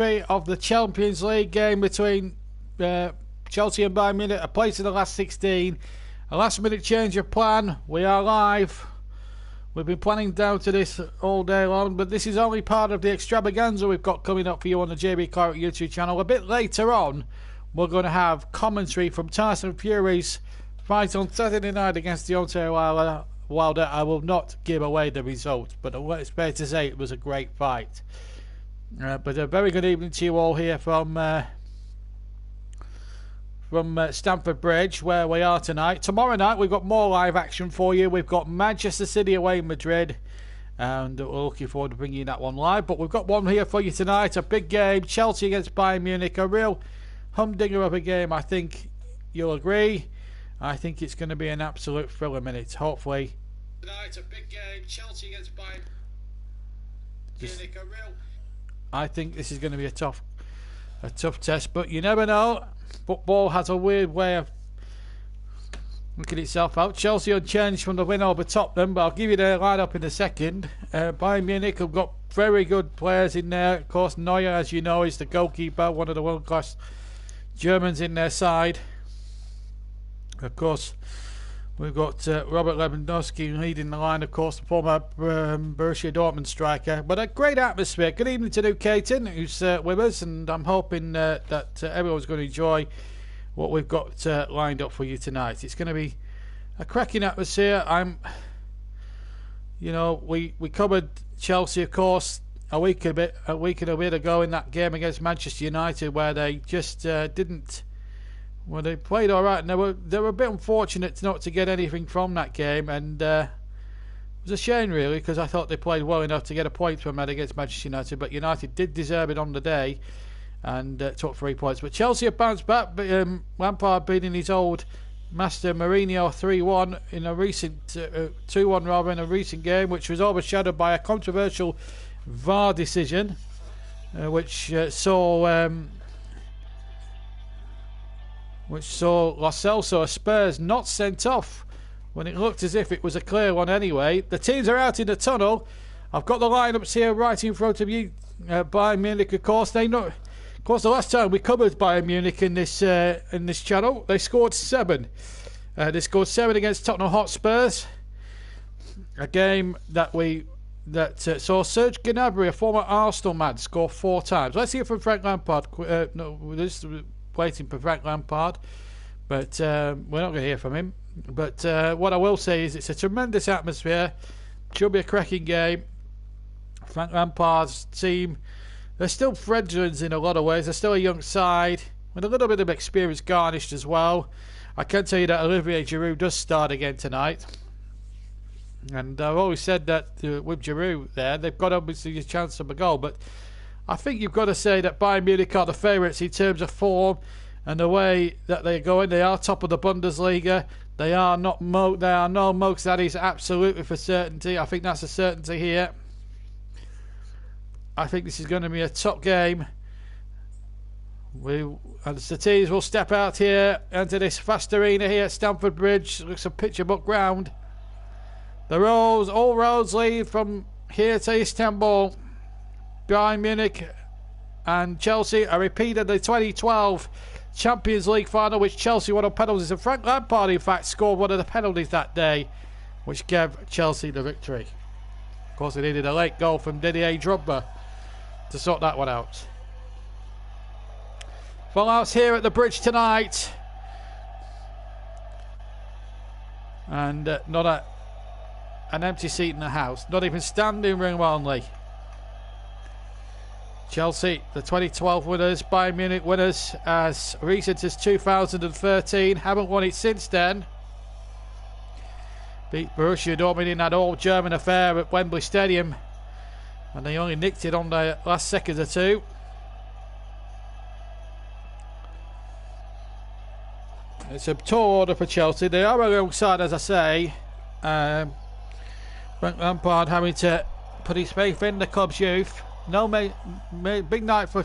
of the Champions League game between Chelsea and Bayern Munich. A place in the last 16. A last minute change of plan. We are live. We've been planning down to this all day long, but this is only part of the extravaganza we've got coming up for you on the JB Clark YouTube channel. A bit later on, we're going to have commentary from Tyson Fury's fight on Saturday night against Deontay Wilder. I will not give away the result, but it's fair to say it was a great fight. But a very good evening to you all here from Stamford Bridge, where we are tonight. Tomorrow night we've got more live action for you. We've got Manchester City away in Madrid, and we're looking forward to bringing that one live. But we've got one here for you tonight, a big game, Chelsea against Bayern Munich, a real humdinger of a game. I think you'll agree. I think it's going to be an absolute thriller minute, hopefully. Tonight, a big game, Chelsea against Bayern Munich, a real... I think this is going to be a tough test, but you never know. Football has a weird way of looking itself out. Chelsea unchanged from the win over Tottenham, but I'll give you their lineup in a second. Bayern Munich have got very good players in there. Of course, Neuer, as you know, is the goalkeeper, one of the world-class Germans in their side. Of course, we've got Robert Lewandowski leading the line, of course, the former Borussia Dortmund striker. But a great atmosphere. Good evening to New Caton, who's with us, and I'm hoping that everyone's going to enjoy what we've got lined up for you tonight. It's going to be a cracking atmosphere. We covered Chelsea, of course, a week and a bit ago in that game against Manchester United, where they just didn't. Well, they played all right, and they were a bit unfortunate not to get anything from that game, and it was a shame really, because I thought they played well enough to get a point from that against Manchester United. But United did deserve it on the day, and took 3 points. But Chelsea have bounced back. Lampard beating his old master Mourinho 3-1 in a recent 2-1 rather in a recent game, which was overshadowed by a controversial VAR decision, which saw Lo Celso, Spurs, not sent off when it looked as if it was a clear one anyway. The teams are out in the tunnel. I've got the lineups here right in front of you. Bayern Munich, of course. Of course, the last time we covered Bayern Munich in this channel, they scored 7. They scored 7 against Tottenham Hotspurs. A game that saw Serge Gnabry, a former Arsenal man, score 4 times. Let's hear from Frank Lampard. Waiting for Frank Lampard, but we're not going to hear from him. But what I will say is it's a tremendous atmosphere. Should be a cracking game. Frank Lampard's team, they're still fledglings in a lot of ways. They're still a young side with a little bit of experience garnished as well. I can tell you that Olivier Giroud does start again tonight, and I've always said that with Giroud there, they've got obviously a chance of a goal, but I think you've got to say that Bayern Munich are the favourites in terms of form and the way that they're going. They are top of the Bundesliga. They are no mugs. That is absolutely for certainty. I think that's a certainty here. I think this is going to be a top game. As the teams will step out here into this vast arena here at Stamford Bridge. It looks a picture book ground. All roads lead from here to Istanbul. Bayern Munich and Chelsea, a repeat of the 2012 Champions League final, which Chelsea won on penalties, and Frank Lampard in fact scored one of the penalties that day, which gave Chelsea the victory. Of course, they needed a late goal from Didier Drogba to sort that one out. Fallouts here at the bridge tonight, and not an empty seat in the house, not even standing room only. Chelsea, the 2012 winners, Bayern Munich winners as recent as 2013, haven't won it since then. Beat Borussia Dortmund in that all-German affair at Wembley Stadium, and they only nicked it on the last second or two. It's a tall order for Chelsea. They are alongside, as I say, Frank Lampard having to put his faith in the club's youth. Big night for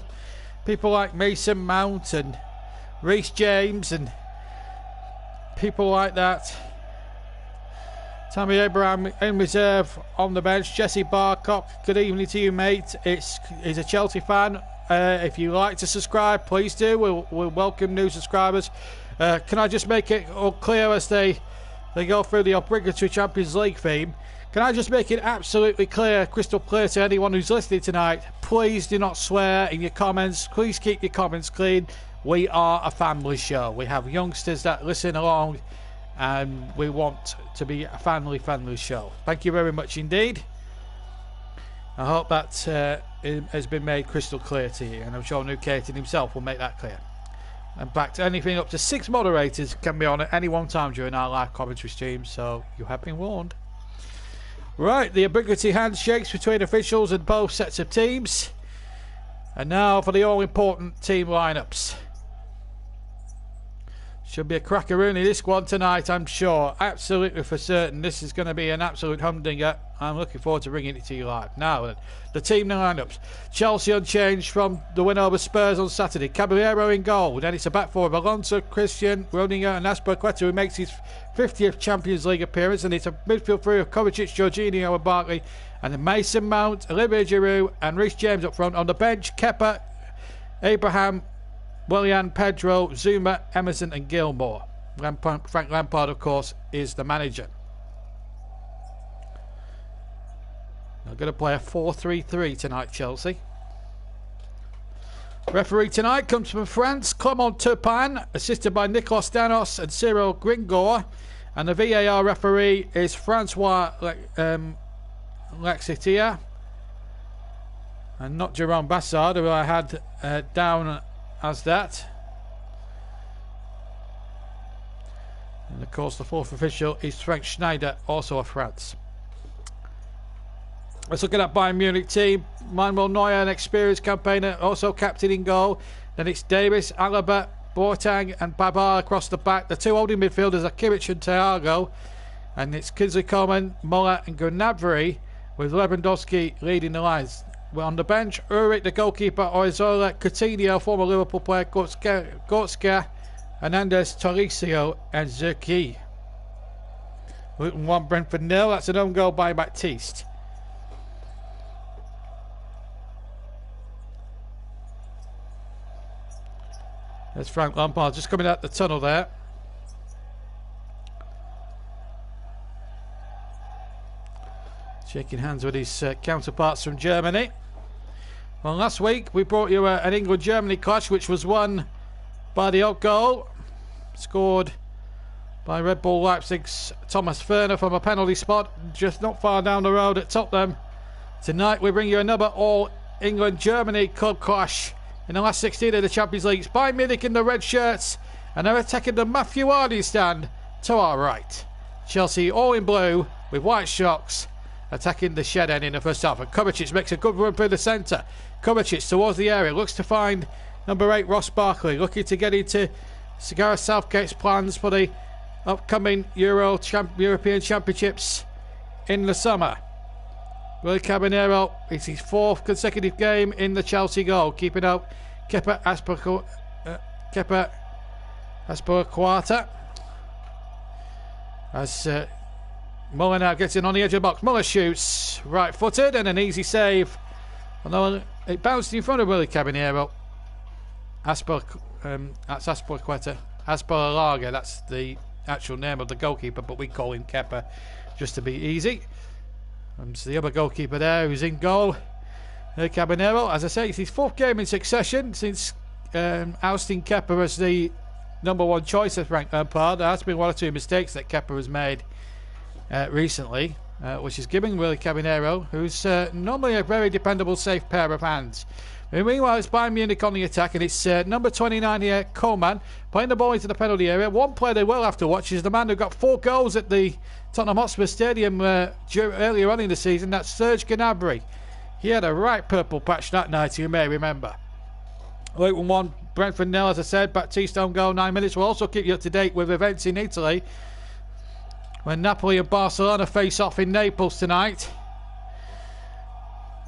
people like Mason Mount and Reece James and people like that. Tammy Abraham in reserve on the bench. Jesse Barcock, good evening to you, mate. He's a Chelsea fan. If you like to subscribe, please do. We'll welcome new subscribers. Can I just make it all clear as they go through the obligatory Champions League theme? Can I just make it absolutely clear, crystal clear to anyone who's listening tonight? Please do not swear in your comments. Please keep your comments clean. We are a family show. We have youngsters that listen along, and we want to be a family show. Thank you very much indeed. I hope that has been made crystal clear to you, and I'm sure New Caton himself will make that clear. In fact, anything up to 6 moderators can be on at any one time during our live commentary stream, so you have been warned. Right, the obligatory handshakes between officials and both sets of teams. And now for the all-important team lineups. Should be a crackaroony this one tonight, I'm sure. Absolutely for certain. This is going to be an absolute humdinger. I'm looking forward to bringing it to you live. Now then, the team lineups. Chelsea unchanged from the win over Spurs on Saturday. Caballero in goal. Then it's a back four of Alonso, Christian, Rodinger and Azpilicueta, who makes his 50th Champions League appearance. And it's a midfield three of Kovacic, Jorginho and Barkley. And then Mason Mount, Olivier Giroud and Reece James up front. On the bench, Kepa, Abraham, Willian, Pedro, Zuma, Emerson and Gilmore. Frank Lampard, of course, is the manager. They're going to play a 4-3-3 tonight, Chelsea. Referee tonight comes from France, Clement Turpin, assisted by Nicolas Danos and Cyril Gringor. And the VAR referee is Francois Laxitia. And not Jerome Bassard, who I had down as that. And of course the fourth official is Frank Schneider, also of France. Let's look at that Bayern Munich team. Manuel Neuer, an experienced campaigner, also captain in goal. Then it's Davis, Alaba, Boateng and Babar across the back. The two holding midfielders are Kimmich and Thiago. And it's Kingsley Coman, Muller and Gnabry, with Lewandowski leading the lines. We're on the bench, Ulrich, the goalkeeper, Oizola, Coutinho, former Liverpool player, Goretzka, Hernandez, Torricio and Zerki. Luton 1, Brentford 0. That's an own goal by Baptiste. There's Frank Lampard just coming out the tunnel there. Shaking hands with his counterparts from Germany. Well, last week we brought you an England-Germany clash, which was won by the odd goal, scored by Red Bull Leipzig's Thomas Ferner from a penalty spot just not far down the road at Tottenham. Tonight we bring you another all-England-Germany club clash in the last 16 of the Champions League. It's Bayern Munich in the red shirts, and they're attacking the Matthew Hardy stand to our right. Chelsea all in blue with white shocks, attacking the shed end in the first half. And Kovacic makes a good run through the centre. Kovacic towards the area, looks to find number 8 Ross Barkley, looking to get into Gareth Southgate's plans for the upcoming European Championships in the summer. Willy Caballero, it's his 4th consecutive game in the Chelsea goal, keeping out Kepa Azpilicueta. As Muller now gets in on the edge of the box. Muller shoots right-footed and an easy save. Although it bounced in front of Willy Caballero. That's Azpilicueta. Azpilicueta, that's the actual name of the goalkeeper, but we call him Kepa just to be easy. And so the other goalkeeper there who's in goal, Caballero. As I say, it's his 4th game in succession since ousting Kepa as the number 1 choice of Frank Lampard. There has been 1 or 2 mistakes that Kepa has made recently, which is giving Willy Caballero, who's normally a very dependable, safe pair of hands. Meanwhile, it's Bayern Munich on the attack, and it's number 29 here, Coleman, playing the ball into the penalty area. One player they will have to watch is the man who got 4 goals at the Tottenham Hotspur Stadium earlier on in the season. That's Serge Gnabry. He had a right purple patch that night, you may remember. Luton 1, Brentford 0, as I said. Baptiste on goal, 9 minutes. We'll also keep you up to date with events in Italy, when Napoli and Barcelona face off in Naples tonight.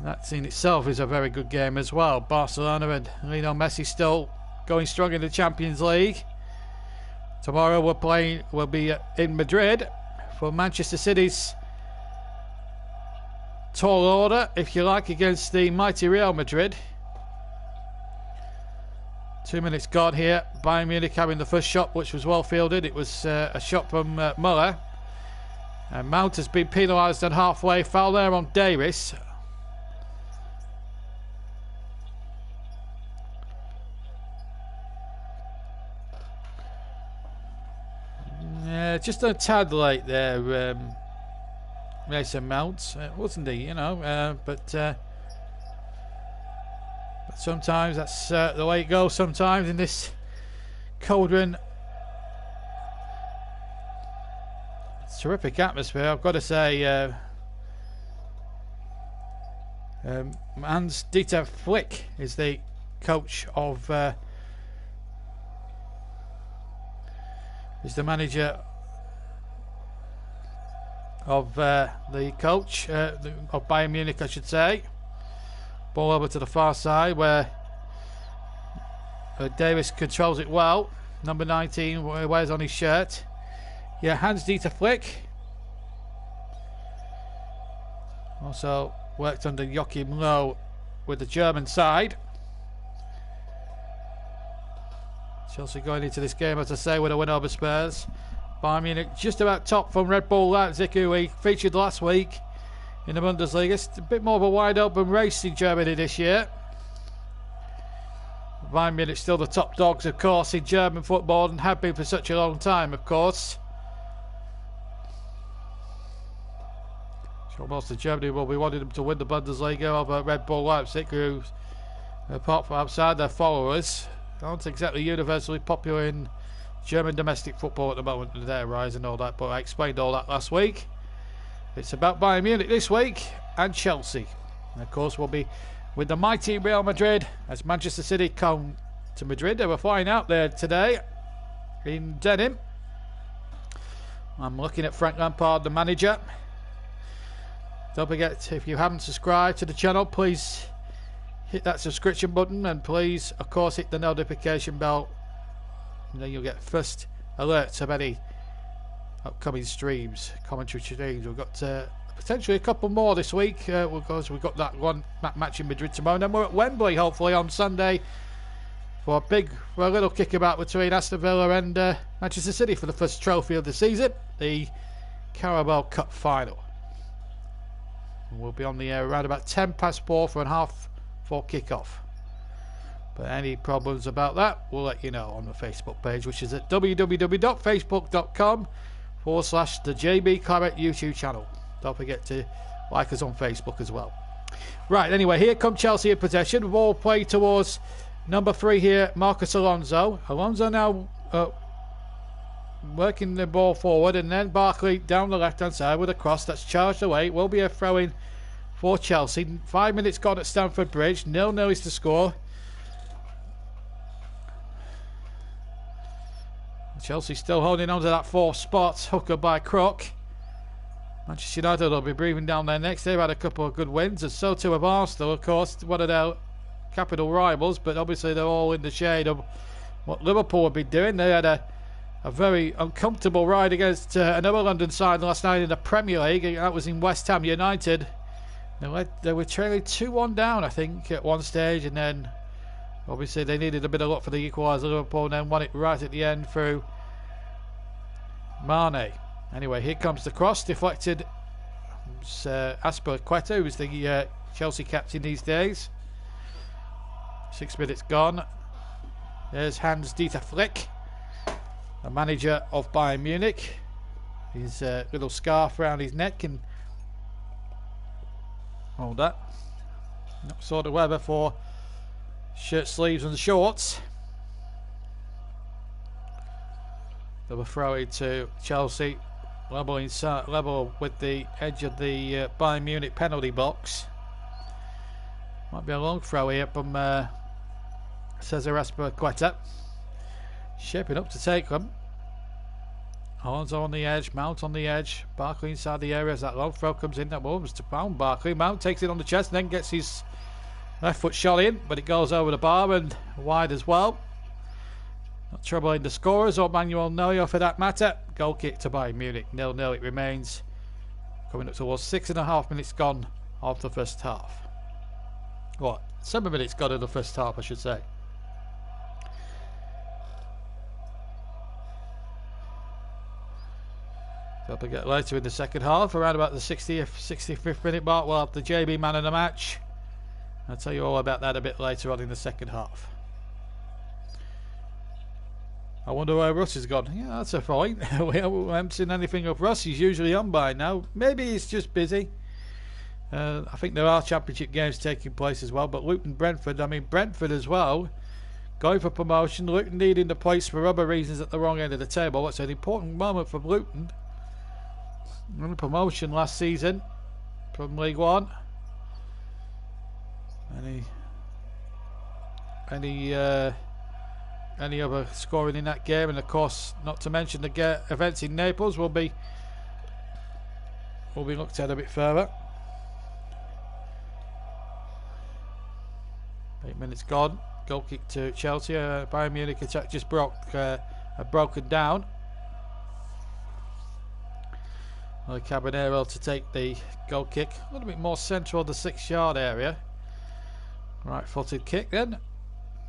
That in itself is a very good game as well. Barcelona and Lionel Messi still going strong in the Champions League. Tomorrow we'll be in Madrid for Manchester City's tall order, if you like, against the mighty Real Madrid. 2 minutes gone here. Bayern Munich having the first shot, which was well fielded. It was a shot from Muller. And Mount has been penalised on halfway. Foul there on Davis. Yeah, just a tad late there, Mason Mount, wasn't he? You know, but sometimes that's the way it goes. Sometimes in this cauldron. Terrific atmosphere, I've got to say. Hans-Dieter Flick is the coach of, is the manager of the coach of Bayern Munich, I should say. Ball over to the far side where Davis controls it well. Number 19 wears on his shirt. Yeah, Hans-Dieter Flick. Also worked under Joachim Löw with the German side. Chelsea going into this game, as I say, with a win over Spurs. Bayern Munich just about top from Red Bull Leipzig, who we featured last week in the Bundesliga. It's a bit more of a wide open race in Germany this year. Bayern Munich still the top dogs, of course, in German football, and have been for such a long time, of course. Sure, most of Germany will be wanting them to win the Bundesliga over Red Bull Leipzig, who, apart from outside their followers, aren't exactly universally popular in German domestic football at the moment, with their rise and all that. But I explained all that last week. It's about Bayern Munich this week and Chelsea. And of course, we'll be with the mighty Real Madrid as Manchester City come to Madrid. They were flying out there today in denim. I'm looking at Frank Lampard, the manager. Don't forget, if you haven't subscribed to the channel, please hit that subscription button, and please, of course, hit the notification bell, and then you'll get first alerts of any upcoming streams, commentary streams. We've got potentially a couple more this week, because we've got that one match in Madrid tomorrow, and then we're at Wembley hopefully on Sunday for a little kickabout between Aston Villa and Manchester City for the first trophy of the season, the Carabao Cup final. We'll be on the air around about 4:10 for an half for kickoff. But any problems about that, we'll let you know on the Facebook page, which is at www.facebook.com/the JB Claret YouTube channel. Don't forget to like us on Facebook as well. Right, anyway, here come Chelsea in possession. Ball played towards number 3 here, Marcus Alonso. Alonso now working the ball forward, and then Barkley down the left hand side with a cross that's charged away. It will be a throw in for Chelsea. 5 minutes gone at Stamford Bridge. 0-0 is to score. Chelsea still holding on to that 4th spot, hooker by Crook. Manchester United will be breathing down their necks. They've had a couple of good wins, and so too have Arsenal, of course, one of their capital rivals, but obviously they're all in the shade of what Liverpool have been doing. They had a very uncomfortable ride against another London side last night in the Premier League. That was in West Ham United. They were trailing 2-1 down, I think, at one stage, and then obviously they needed a bit of luck for the equaliser. Liverpool, and then won it right at the end through Mane. Anyway, here comes the cross, deflected. It's Azpilicueta, who's the Chelsea captain these days. 6 minutes gone. There's Hans-Dieter Flick, the manager of Bayern Munich. His little scarf around his neck and hold that. Not sort of weather for shirt sleeves and shorts. They were throwing to Chelsea, level with the edge of the Bayern Munich penalty box. Might be a long throw here from Cesar Azpilicueta. Shaping up to take them. Alonso on the edge, Mount on the edge, Barkley inside the area as that long throw comes in. That moves to pound Barkley. Mount takes it on the chest and then gets his left foot shot in, but it goes over the bar and wide as well. Not troubling the scorers or Manuel Neuer for that matter. Goal kick to Bayern Munich. 0-0 it remains. Coming up towards 6.5 minutes gone of the first half. 7 minutes gone in the first half, I should say. If we get later in the second half, around about the 60th, 65th minute mark, we'll have the JB man of the match. I'll tell you all about that a bit later on in the second half. I wonder where Russ has gone. Yeah, that's a point. We haven't seen anything of Russ. He's usually on by now. Maybe he's just busy. I think there are championship games taking place as well. But Luton Brentford, I mean Brentford as well, going for promotion. Luton needing the place for other reasons at the wrong end of the table. It's an important moment for Luton. Won promotion last season from League One. Any other scoring in that game, and of course, not to mention the events in Naples will be looked at a bit further. 8 minutes gone. Goal kick to Chelsea. Bayern Munich attack just broken down. Caballero to take the goal kick. A little bit more central of the 6-yard area. Right-footed kick then.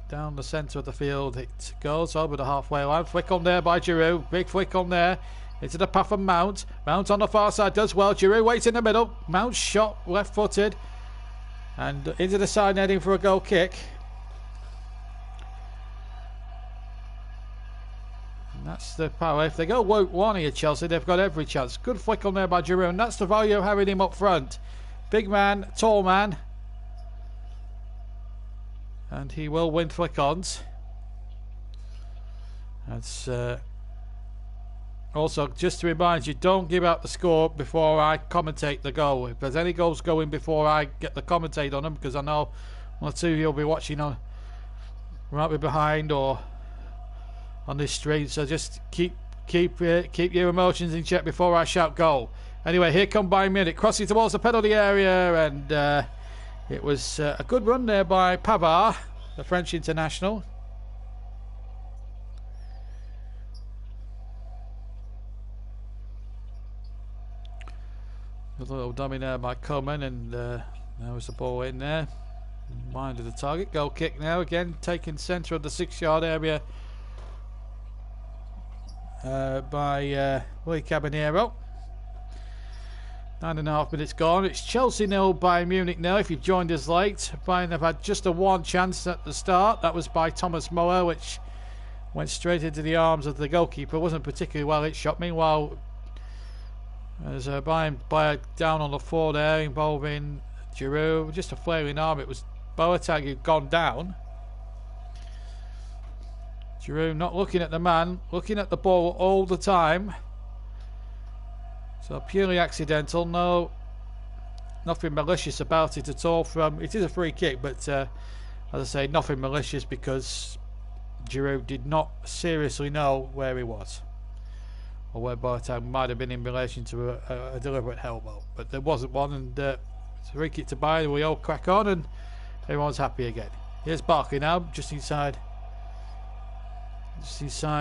Down the centre of the field it goes over the halfway line. Flick on there by Giroud. Big flick on there. Into the path of Mount. Mount on the far side does well. Giroud waits in the middle. Mount shot left-footed. And into the side heading for a goal kick. And that's the power. If they go Wout one here, Chelsea, they've got every chance. Good flick on there by Giroud. And that's the value of having him up front. Big man, tall man. And he will win flick-ons. That's also just to remind you, don't give out the score before I commentate the goal. If there's any goals going before I get the commentate on them, because I know one or two you'll be watching on right behind or on this stream. So just keep your emotions in check before I shout goal. Anyway, here come Bayern Munich, crossing towards the penalty area, and it was a good run there by Pavard, the French international. A little dummy there by Coman, and there was the ball in there. Mind of the target. Goal kick now, again taken centre of the 6-yard area by Lee Caballero. 9.5 minutes gone. It's Chelsea 0, Bayern Munich 0. If you've joined us late, Bayern have had just a one chance at the start. That was by Thomas Muller, which went straight into the arms of the goalkeeper. Wasn't particularly well hit shot. Meanwhile, as Bayern down on the floor there, involving Giroud, just a flailing arm. It was Boateng who'd gone down. Giroud not looking at the man, looking at the ball all the time. So purely accidental, nothing malicious about it at all. It is a free kick, but as I say, nothing malicious because Giroud did not seriously know where he was, or where Boateng might have been in relation to a deliberate elbow. But there wasn't one, and it's a free kick to Bayern. We all crack on, and everyone's happy again. Here's Barkley now, just inside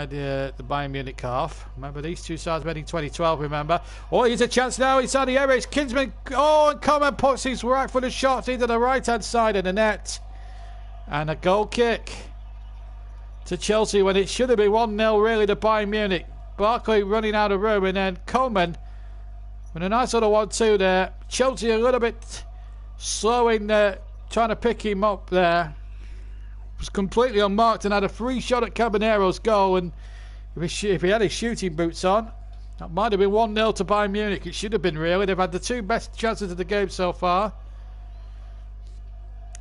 the Bayern Munich half. Remember, these two sides met in 2012, remember. Oh, here's a chance now inside the area. It's Kinsman. Oh, and Coman puts his right footed shot into the right-hand side of the net. And a goal kick to Chelsea when it should have been 1-0 really to Bayern Munich. Barkley running out of room, and then Coman with a nice little 1-2 there. Chelsea a little bit slow in trying to pick him up there. Was completely unmarked and had a free shot at Caballero's goal, and if he had his shooting boots on, that might have been 1-0 to Bayern Munich. It should have been, really. They've had the two best chances of the game so far.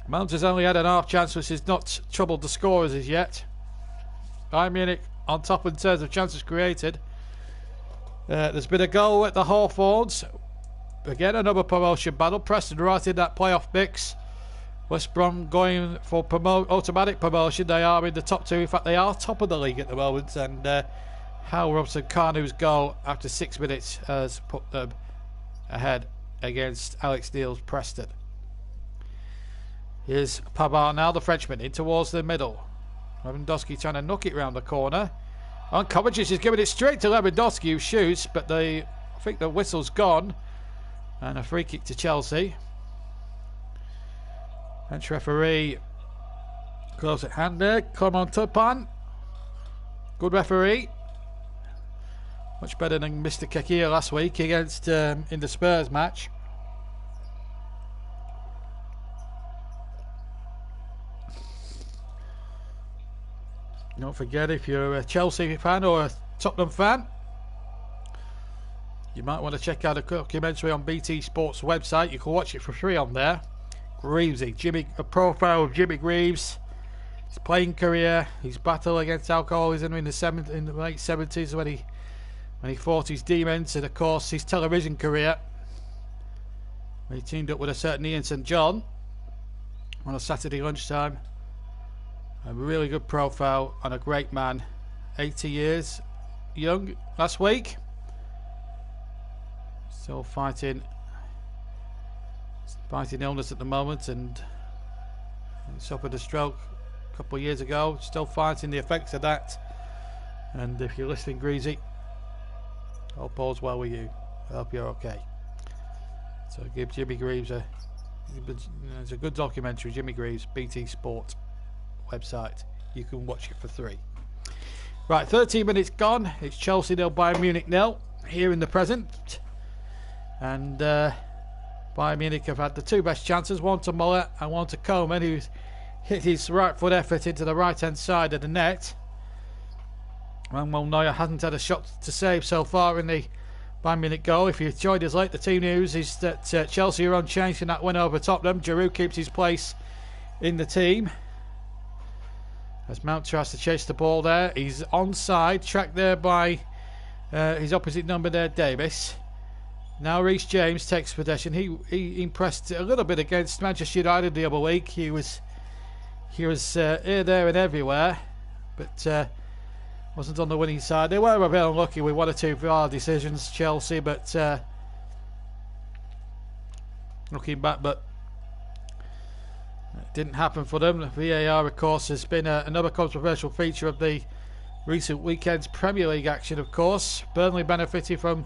Mount has only had an half chance, which has not troubled the scorers as yet. Bayern Munich on top in terms of chances created. There's been a goal at the Hawthorns. Again, another promotion battle. Preston right in that playoff mix. West Brom going for automatic promotion. They are in the top two. In fact, they are top of the league at the moment. And Hal Robson-Kanu's goal after 6 minutes has put them ahead against Alex Neil's Preston. Here's Pavard now, the Frenchman, in towards the middle. Lewandowski trying to knock it round the corner. And Kovacic is giving it straight to Lewandowski, who shoots, but I think the whistle's gone. And a free kick to Chelsea. French referee close at hand there. Clement Turpin. Good referee. Much better than Mr. Kickoff last week against in the Spurs match. Don't forget, if you're a Chelsea fan or a Tottenham fan, you might want to check out a documentary on BT Sports website. You can watch it for free on there. Greavesy, a profile of Jimmy Greaves, his playing career, his battle against alcoholism in the late 70s when he fought his demons, and of course his television career when he teamed up with a certain Ian St John on a Saturday lunchtime. A really good profile and a great man. 80 years young last week. Still fighting illness at the moment, and he suffered a stroke a couple of years ago. Still fighting the effects of that. And if you're listening, Greasy, hope all's well with you. I hope you're okay. So give Jimmy Greaves it's a good documentary. Jimmy Greaves, BT Sport website. You can watch it for free. Right, 13 minutes gone. It's Chelsea 0, Bayern Munich 0 here in the present. And Bayern Munich have had the two best chances, one to Muller and one to Coman, who's hit his right foot effort into the right hand side of the net. Manuel Neuer hasn't had a shot to save so far in the Bayern Munich goal. If you joined us late, the team news is that Chelsea are unchanged in that win over Tottenham. Giroud keeps his place in the team as Mount tries to chase the ball there. He's onside, tracked there by his opposite number there, Davis. Now Reece James takes possession. He impressed a little bit against Manchester United the other week. He was here, there and everywhere, but wasn't on the winning side. They were a bit unlucky with one or two VAR decisions, Chelsea, but looking back, but it didn't happen for them. VAR, of course, has been another controversial feature of the recent weekend's Premier League action, of course. Burnley benefited from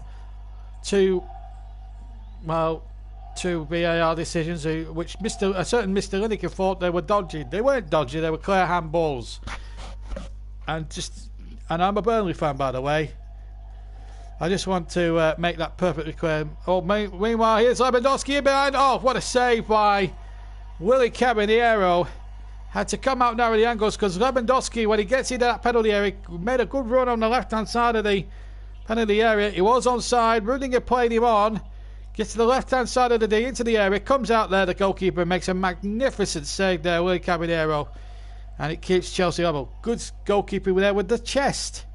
two VAR decisions, which a certain Mr. Lineker thought they were dodgy. They weren't dodgy, they were clear handballs. And I'm a Burnley fan, by the way. I just want to make that perfectly clear. Oh, meanwhile, here's Lewandowski in behind. Oh, what a save by Willy Caballero. Had to come out narrow the angles because Lewandowski, when he gets into that penalty area, made a good run on the left-hand side of the penalty area. He was onside. Rudiger played him on. Gets to the left-hand side of the D into the area. Comes out there. The goalkeeper makes a magnificent save there, Willy Caballero. And it keeps Chelsea level. Good goalkeeping there with the chest.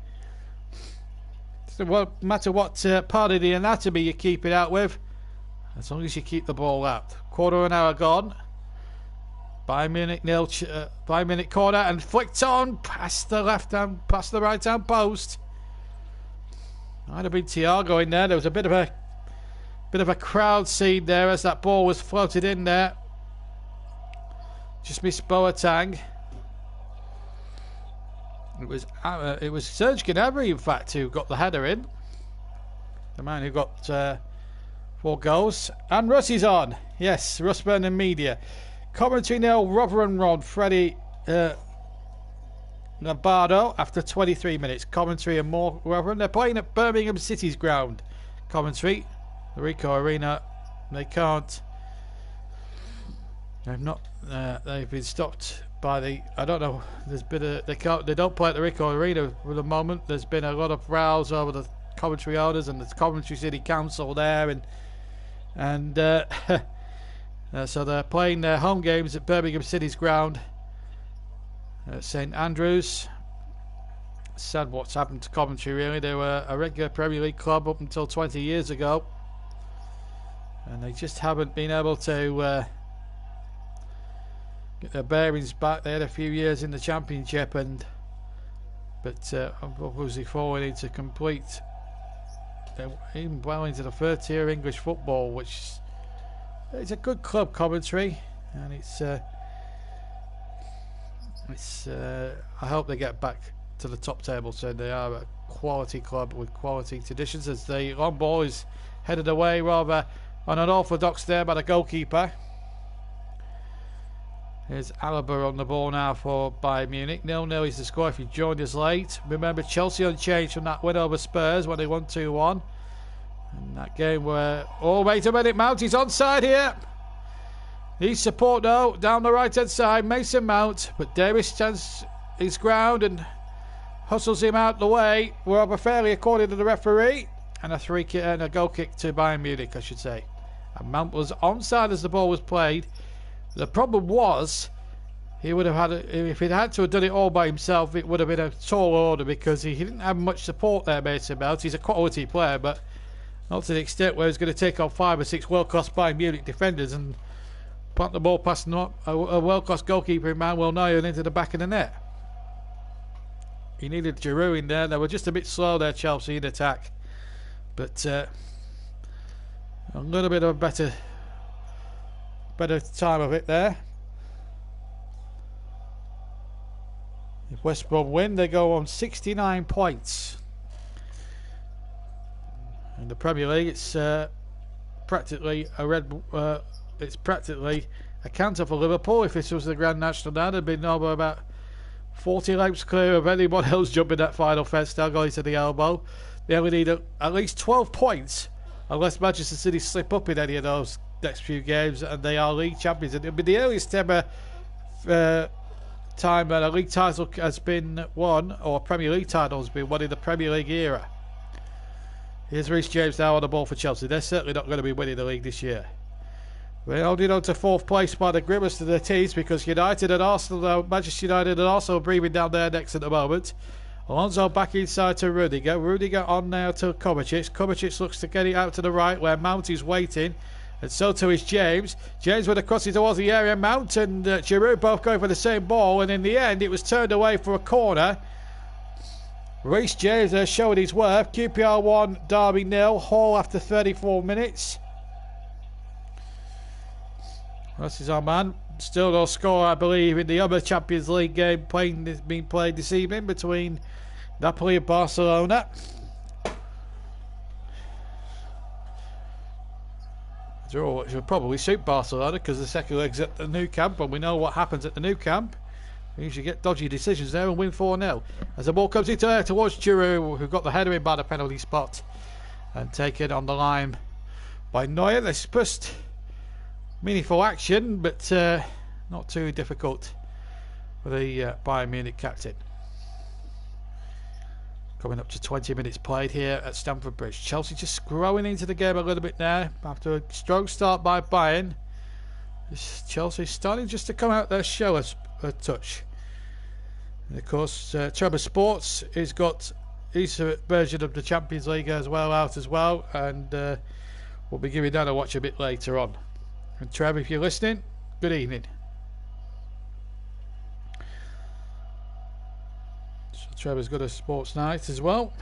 No matter what part of the anatomy you keep it out with, as long as you keep the ball out. Quarter of an hour gone. Bayern Munich nil. Bayern Munich corner and flicked on past the right hand post. Might have been Thiago in there. There was a bit of a crowd scene there as that ball was floated in there. Just missed Boateng. It was Serge Gnabry, in fact, who got the header in. The man who got 4 goals. And Russ is on. Yes, Russ Burnham Media. Commentary now, Rotherham Rod, Freddie Lombardo after 23 minutes. Commentary and more Rotherham. They're playing at Birmingham City's ground. Commentary. The Rico Arena. They can't. They've been stopped by the. I don't know. There's been they don't play at the Rico Arena for the moment. There's been a lot of rows over the commentary owners and the Coventry City Council there, and so they're playing their home games at Birmingham City's ground, St Andrews. Sad what's happened to Coventry, really. They were a regular Premier League club up until 20 years ago, and they just haven't been able to get their bearings back. They had a few years in the Championship, but obviously falling into complete, even well into the third tier English football, which it's a good club, Coventry, and it's I hope they get back to the top table. So they are a quality club with quality traditions. As the long ball is headed away rather unorthodox there by the goalkeeper. Here's Alaba on the ball now for Bayern Munich. 0-0 is the score if you joined us late. Remember, Chelsea unchanged from that win over Spurs when they won 2-1. And that game where... Oh, wait a minute, Mount is onside here. Needs support though, down the right-hand side. Mason Mount, but Davis stands his ground and hustles him out the way. Rather fairly, according to the referee. And a free kick and a goal kick to Bayern Munich, I should say. And Mount was onside as the ball was played. The problem was, he would have had, if he'd had to have done it all by himself, it would have been a tall order because he didn't have much support there, Mason Mount. He's a quality player, but not to the extent where he's going to take on 5 or 6 world-class Bayern Munich defenders and put the ball past a world-class goalkeeper in Manuel Neuer and into the back of the net. He needed Giroud in there. They were just a bit slow there, Chelsea, in attack. But a little bit of a better time of it there. If West Brom win, they go on 69 points. In the Premier League, it's practically a canter for Liverpool. If this was the Grand National now, they'd been over about 40 lengths clear of anyone else jumping that final fence, still going to the elbow. They only need at least 12 points unless Manchester City slip up in any of those next few games, and they are league champions. And it'll be the earliest ever time that a league title has been won, or a Premier League title has been won in the Premier League era. Here's Reece James now on the ball for Chelsea. They're certainly not going to be winning the league this year. We're holding on to 4th place by the grimace of the teams because United and Arsenal, Manchester United and Arsenal are breathing down their necks at the moment. Alonso back inside to Rudiger. Rudiger on now to Kovacic. Kovacic looks to get it out to the right where Mount is waiting. And so too is James. James with a crossing towards the area. Mount and Giroud both going for the same ball. And in the end, it was turned away for a corner. Reece James there showing his worth. QPR 1, Derby 0. Hall after 34 minutes. This is our man. Still no score, I believe, in the other Champions League game being played this evening between Napoli and Barcelona. Draw, which would probably suit Barcelona because the second leg's at the Nou Camp, and we know what happens at the Nou Camp. We usually get dodgy decisions there and win 4-0. As the ball comes into there towards Giroud, who got the header in by the penalty spot and taken on the line by Neuer. This first meaningful action, but not too difficult for the Bayern Munich captain. Coming up to 20 minutes played here at Stamford Bridge. Chelsea just growing into the game a little bit there after a strong start by Bayern. Chelsea starting just to come out there, show us a touch. And of course, Trevor Sports has got his version of the Champions League as well out as well, and we'll be giving that a watch a bit later on. And Trevor, if you're listening, good evening. So Trevor's got a sports night as well.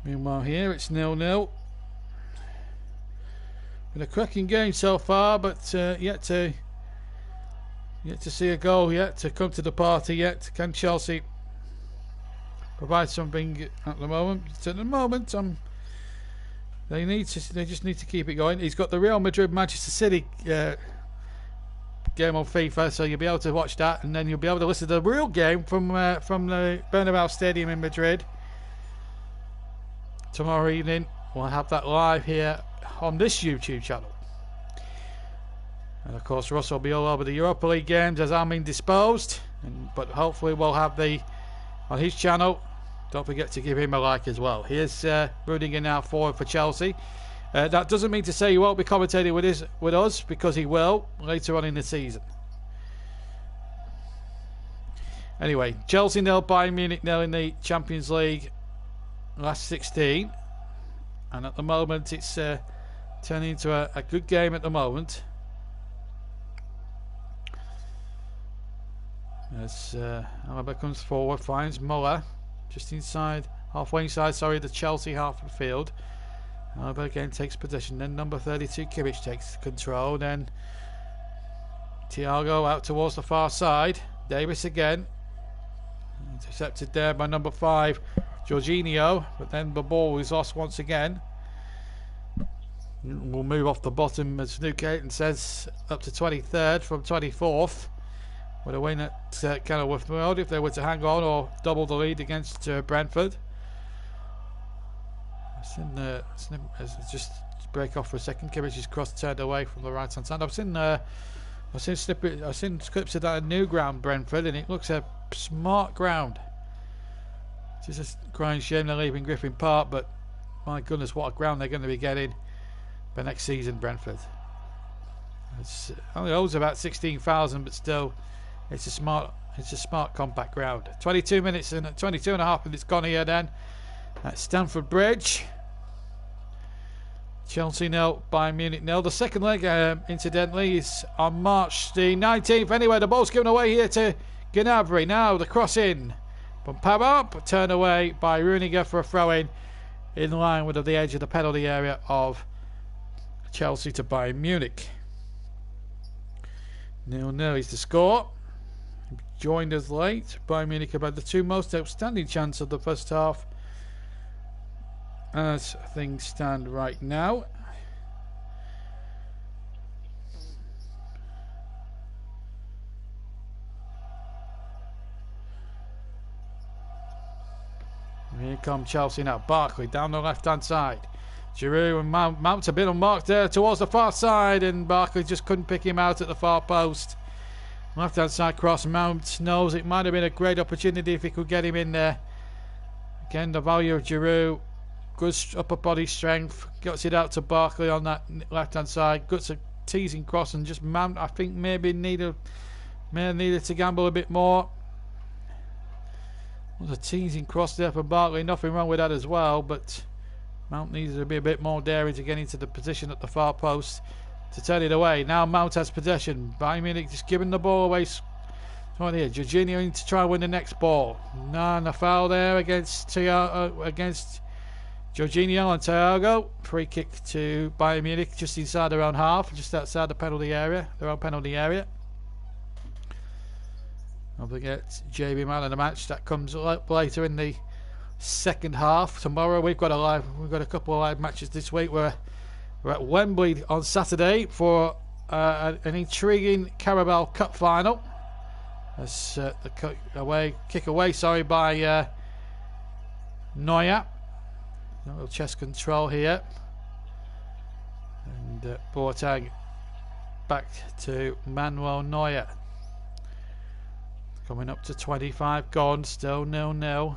Meanwhile here it's 0-0. Been a cracking game so far, but yet to see a goal yet to come to the party yet. Can Chelsea provide something at the moment? At the moment, they just need to keep it going. He's got the Real Madrid Manchester City game on FIFA, so you'll be able to watch that, and then you'll be able to listen to the real game from the Bernabeu Stadium in Madrid tomorrow evening. We'll have that live here on this YouTube channel. And of course, Russ will be all over the Europa League games as I'm indisposed, but hopefully we'll have on his channel. Don't forget to give him a like as well. Here's Rudiger now forward for Chelsea. That doesn't mean to say he won't be commentating with us, because he will later on in the season. Anyway, Chelsea 0, Bayern Munich 0 in the Champions League last 16. And at the moment it's turning into a good game at the moment. As Alaba comes forward, finds Muller just inside, halfway inside, the Chelsea half of the field. Alaba again takes possession, then number 32 Kimmich takes control, then Thiago out towards the far side, Davis again, intercepted there by number 5 Jorginho, but then the ball is lost once again. We'll move off the bottom, as Luke Ayton says, up to 23rd from 24th. With a win at Kenilworth Road if they were to hang on or double the lead against Brentford. Just break off for a second. Kimmich's cross turned away from the right hand side. I've seen clips of that new ground, Brentford, and it looks a smart ground. It's just a crying shame they're leaving Griffin Park, but my goodness, what a ground they're going to be getting for next season, Brentford. It's only holds about 16,000, but still, it's a smart compact ground. 22 minutes and 22 and a half minutes gone here then at Stamford Bridge. Chelsea 0, Bayern Munich 0. The second leg, incidentally, is on March the 19th. Anyway, the ball's given away here to Gnabry. Now the cross in from Pavard, turned away by Rudiger for a throw-in line with the edge of the penalty area of Chelsea to Bayern Munich. 0-0 is the score. Joined us late. Bayern Munich have had the two most outstanding chances of the first half as things stand right now. Here come Chelsea now. Barkley down the left hand side. Giroud and Mount a bit unmarked there towards the far side, and Barkley just couldn't pick him out at the far post. Left hand side cross. Mount knows it might have been a great opportunity if he could get him in there. Again, the value of Giroud. Good upper body strength. Gets it out to Barkley on that left hand side. Guts a teasing cross, and just Mount, I think, may have needed to gamble a bit more. There's a teasing cross there for Barkley. Nothing wrong with that as well, but Mount needs to be a bit more daring to get into the position at the far post to turn it away. Now Mount has possession. Bayern Munich just giving the ball away. Right here, Jorginho in to try and win the next ball. And a foul there against Jorginho and Thiago. Free kick to Bayern Munich just inside their own half, just outside the penalty area, their own penalty area. Don't forget JB man of the match. That comes later in the second half. Tomorrow we've got a couple of live matches this week. We're at Wembley on Saturday for an intriguing Carabao Cup final. As the kick away by Neuer. A little chest control here, and Boateng back to Manuel Neuer. Coming up to 25 gone, still 0-0.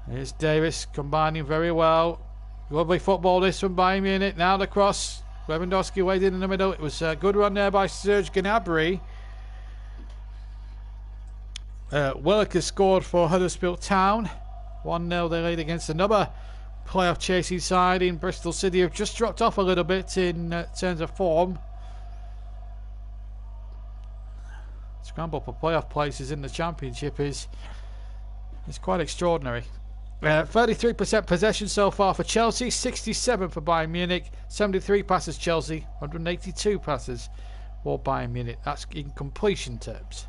Here's Davis combining very well. Lovely football this from Bayern Munich. Now the cross. Lewandowski waiting in the middle. It was a good run there by Serge Gnabry. Willock has scored for Huddersfield Town. 1-0 they lead against another playoff chasing side in Bristol City, who've just dropped off a little bit in terms of form. Scramble for playoff places in the Championship is quite extraordinary. 33% possession so far for Chelsea, 67 for Bayern Munich, 73 passes Chelsea, 182 passes for Bayern Munich. That's in completion terms.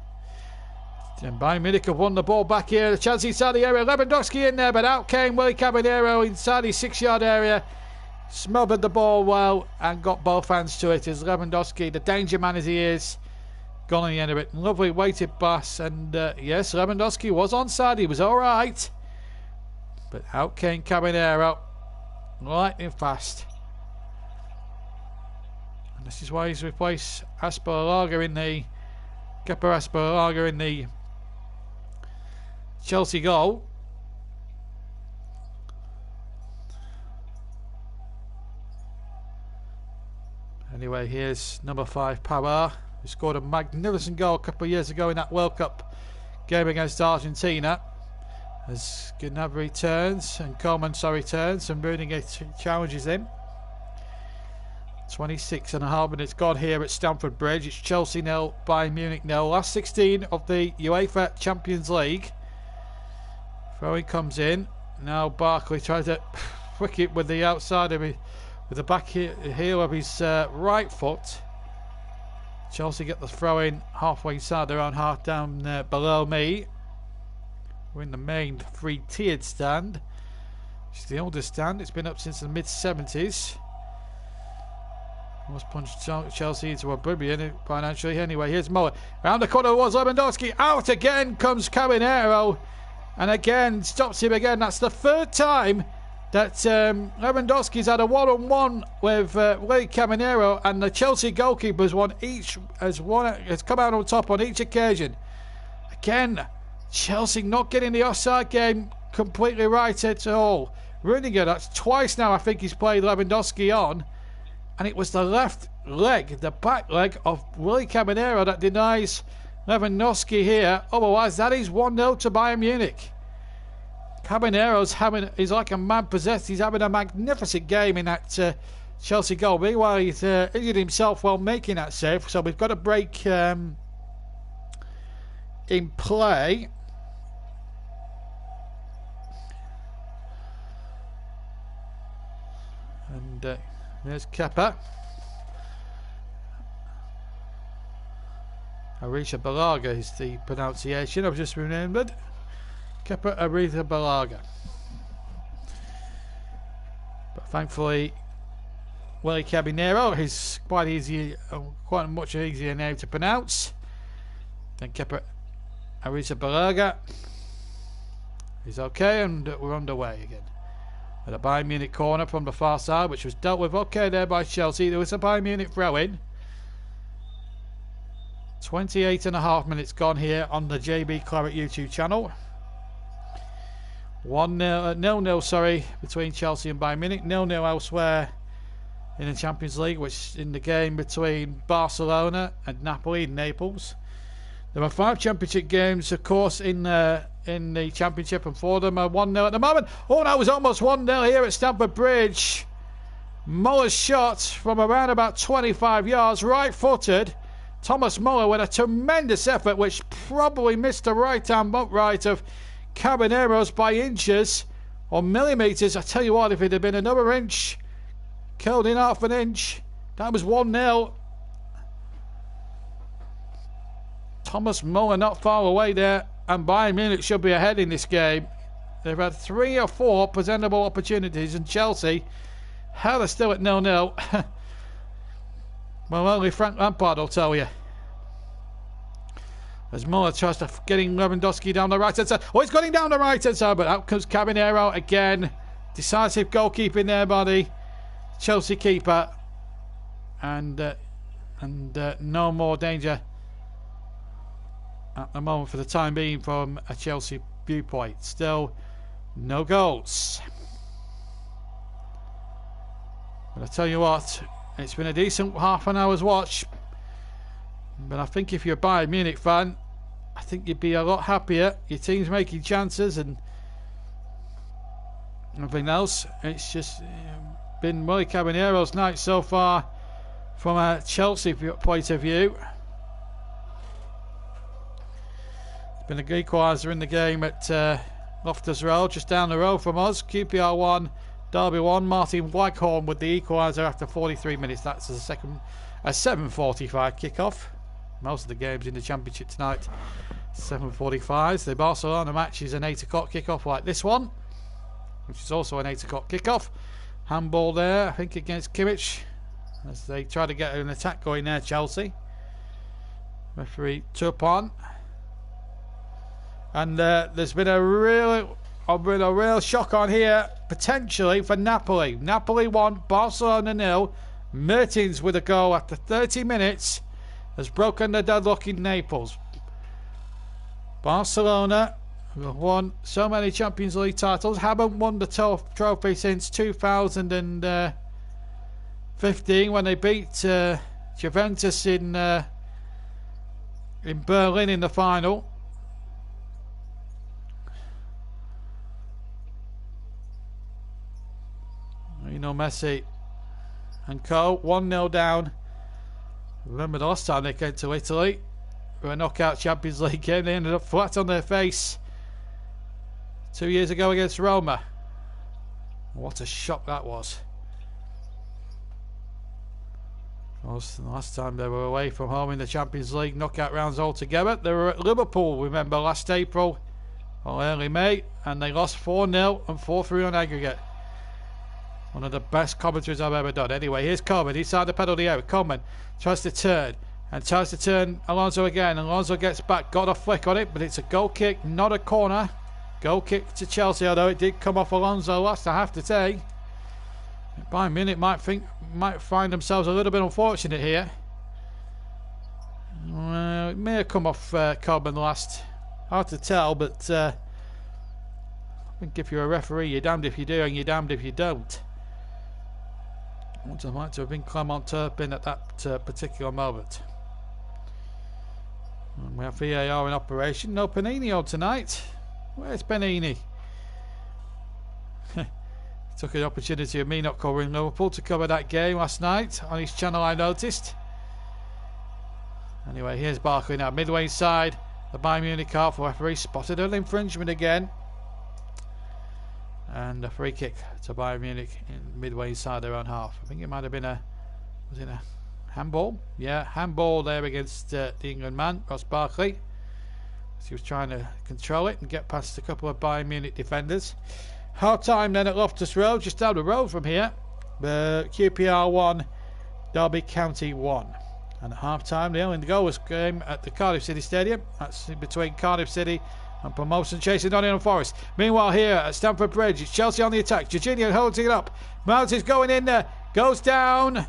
And Bayern Munich have won the ball back here. The chance inside the area. Lewandowski in there, but out came Willy Caballero inside his 6-yard area. Smothered the ball well and got both hands to it as Lewandowski, the danger man as he is, gone on the end of it. Lovely weighted pass, and yes, Lewandowski was onside. He was alright. But out came Caballero, lightning fast. And this is why he's replaced Asperlager in the Chelsea goal. Anyway, here's number 5 Pavard, who scored a magnificent goal a couple of years ago in that World Cup game against Argentina. As Gnabry turns and Coleman turns and Rudiger challenges him. 26.5 minutes gone here at Stamford Bridge. It's Chelsea 0, Bayern Munich 0. Last 16 of the UEFA Champions League. Throwing comes in. Now Barkley tries to flick it with the outside of it, with the back heel of his right foot. Chelsea get the throw in halfway inside their own half, down below me. We're in the main 3-tiered stand. It's the oldest stand. It's been up since the mid-70s. Almost punched Chelsea into oblivion financially. Anyway, here's Muller. Round the corner was Lewandowski. Out again comes Caballero. And again, stops him again. That's the third time that Lewandowski's had a one-on-one with Willy Caballero, and the Chelsea goalkeeper has come out on top on each occasion. Again, Chelsea not getting the offside game completely right at all. Rudiger, that's twice now I think he's played Lewandowski on. And it was the left leg, the back leg of Willy Caballero that denies Lewandowski here. Otherwise, that is 1-0 to Bayern Munich. Caballero's he's like a man possessed. He's having a magnificent game in that Chelsea goal. Meanwhile, he's injured himself while making that save. So we've got a break in play. And there's Kepa. Arisha Balaga is the pronunciation, I've just remembered. Kepa Arrizabalaga. But thankfully, Willy Caballero is quite a much easier name to pronounce than Kepa Arrizabalaga. He's okay, and we're underway again. With a Bayern Munich corner from the far side, which was dealt with okay there by Chelsea. There was a Bayern Munich throw-in. 28.5 minutes gone here on the JB Claret YouTube channel. 0-0 between Chelsea and Bayern Munich. 0-0 elsewhere in the Champions League, which in the game between Barcelona and Napoli in Naples. There are 5 championship games, of course, in the championship, and 4 of them are 1-0 at the moment. Oh, that was almost 1-0 here at Stamford Bridge. Muller's shot from around about 25 yards, right-footed. Thomas Muller with a tremendous effort, which probably missed the right-hand upright of Caballero's by inches or millimetres. I tell you what, if it had been another inch, curled in half an inch, that was 1-0. Thomas Muller not far away there, and Bayern Munich should be ahead in this game. They've had 3 or 4 presentable opportunities, and Chelsea, how they're still at 0-0. Well, only Frank Lampard will tell you. As Muller tries to getting Lewandowski down the right hand side. Oh, he's got him down the right hand side, but out comes Caballero again. Decisive goalkeeping there by the Chelsea keeper, and no more danger at the moment for the time being from a Chelsea viewpoint. Still no goals. But I tell you what, it's been a decent half an hour's watch. But I think if you're a Bayern Munich fan, I think you'd be a lot happier. Your team's making chances and nothing else. It's just been Willy Caballero's night so far from a Chelsea point of view. It's been a good equaliser in the game at Loftus Road, just down the road from us. QPR 1, Derby 1. Martin Waghorn with the equaliser after 43 minutes. That's a 7:45 kickoff. Most of the games in the Championship tonight, 7:45s. The Barcelona match is an 8 o'clock kickoff like this one, which is also an 8 o'clock kickoff. Handball there, I think, against Kimmich, as they try to get an attack going there, Chelsea. Referee Turpin. And there's been a real shock on here, potentially, for Napoli. Napoli 1, Barcelona 0. Mertens with a goal after 30 minutes has broken the deadlock in Naples. Barcelona, who have won so many Champions League titles, haven't won the trophy since 2015 when they beat Juventus in Berlin in the final. You know, Messi and co. 1-0 down. Remember the last time they came to Italy for a knockout Champions League game, they ended up flat on their face 2 years ago against Roma. What a shock that was. The last time they were away from home in the Champions League knockout rounds altogether, they were at Liverpool, remember, last April early May, and they lost 4-0 and 4-3 on aggregate. One of the best commentaries I've ever done. Anyway, here's Coleman. Inside the penalty area. Coleman tries to turn. And tries to turn Alonso again. Alonso gets back. Got a flick on it, but it's a goal kick, not a corner. Goal kick to Chelsea, although it did come off Alonso last, I have to say. Bayern Munich might find themselves a little bit unfortunate here. It may have come off Coleman last. Hard to tell, but I think if you're a referee, you're damned if you do and you're damned if you don't. I would have liked to have been Clement Turpin at that particular moment. And we have VAR in operation. No Panini on tonight. Where's Panini? Took an opportunity of me not covering Liverpool to cover that game last night on his channel, I noticed. Anyway, here's Barkley now. Midway inside the Bayern Munich half. Referee spotted an infringement again. And a free kick to Bayern Munich in midway inside their own half. I think it might have been was it a handball? Yeah, handball there against the England man, Ross Barkley. He was trying to control it and get past a couple of Bayern Munich defenders. Half time then at Loftus Road, just down the road from here. QPR 1, Derby County 1. And at half time, the only goalless game at the Cardiff City Stadium. That's between Cardiff City and promotion chasing Nottingham Forest. Meanwhile, here at Stamford Bridge, it's Chelsea on the attack. Jorginho holds it up. Mount is going in there, goes down.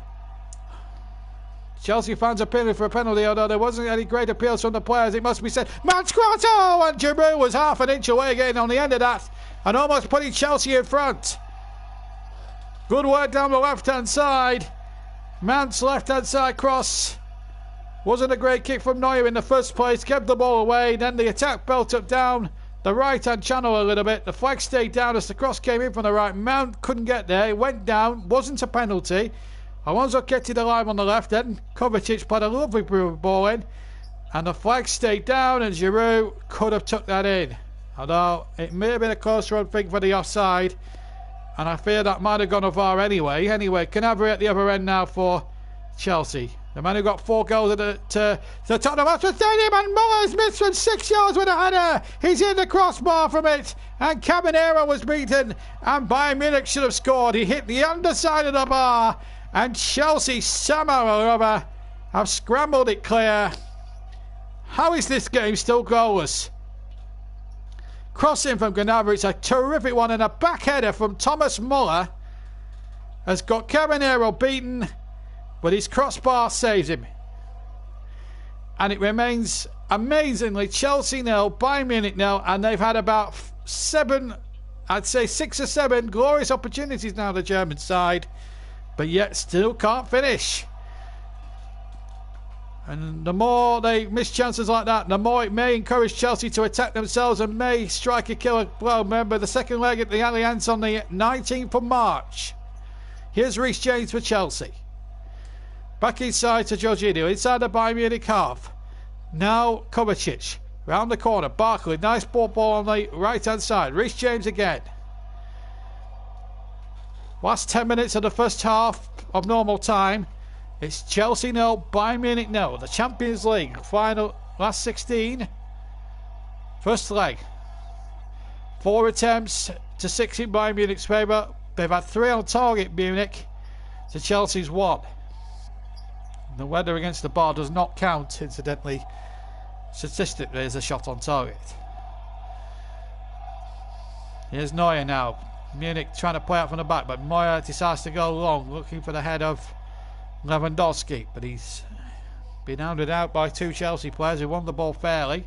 Chelsea fans appealing for a penalty, although there wasn't any great appeals from the players, it must be said. Mount Squatto! And Giroud was half an inch away getting on the end of that and almost putting Chelsea in front. Good work down the left-hand side. Mount's left-hand side cross. Wasn't a great kick from Neuer in the first place, kept the ball away, then the attack built up down the right-hand channel a little bit. The flag stayed down as the cross came in from the right. Mount couldn't get there, it went down, wasn't a penalty. Alonso kept it alive on the left, then Kovacic put a lovely ball in, and the flag stayed down, and Giroud could have took that in. Although it may have been a close run thing for the offside, and I fear that might have gone a VAR anyway. Anyway, Canaveri at the other end now for Chelsea. The man who got 4 goals at the Tottenham Hotspur Stadium, and Muller's missed from 6 yards with a header. He's in the crossbar from it, and Cabanero was beaten, and Bayern Munich should have scored. He hit the underside of the bar, and Chelsea somehow or other have scrambled it clear. How is this game still goalless? Crossing from Gnabry, it's a terrific one, and a back header from Thomas Muller has got Cabanero beaten, but his crossbar saves him. And it remains amazingly Chelsea 0, Bayern Munich 0, and they've had about 7, I'd say 6 or 7 glorious opportunities now, the German side, but yet still can't finish. And the more they miss chances like that, the more it may encourage Chelsea to attack themselves and may strike a killer blow. Remember, the second leg at the Allianz on the 19th of March. Here's Reece James for Chelsea. Back inside to Jorginho, inside the Bayern Munich half. Now Kovacic, round the corner. Barkley, nice ball on the right-hand side. Reece James again. Last 10 minutes of the first half of normal time. It's Chelsea 0, Bayern Munich 0. The Champions League final, last 16. First leg. 4 attempts to 6 in Bayern Munich's favour. They've had 3 on target, Munich, to Chelsea's 1. The weather against the bar does not count, incidentally, statistically, as a shot on target. Here's Neuer now. Munich trying to play out from the back, but Neuer decides to go long, looking for the head of Lewandowski, but he's been hounded out by 2 Chelsea players who won the ball fairly.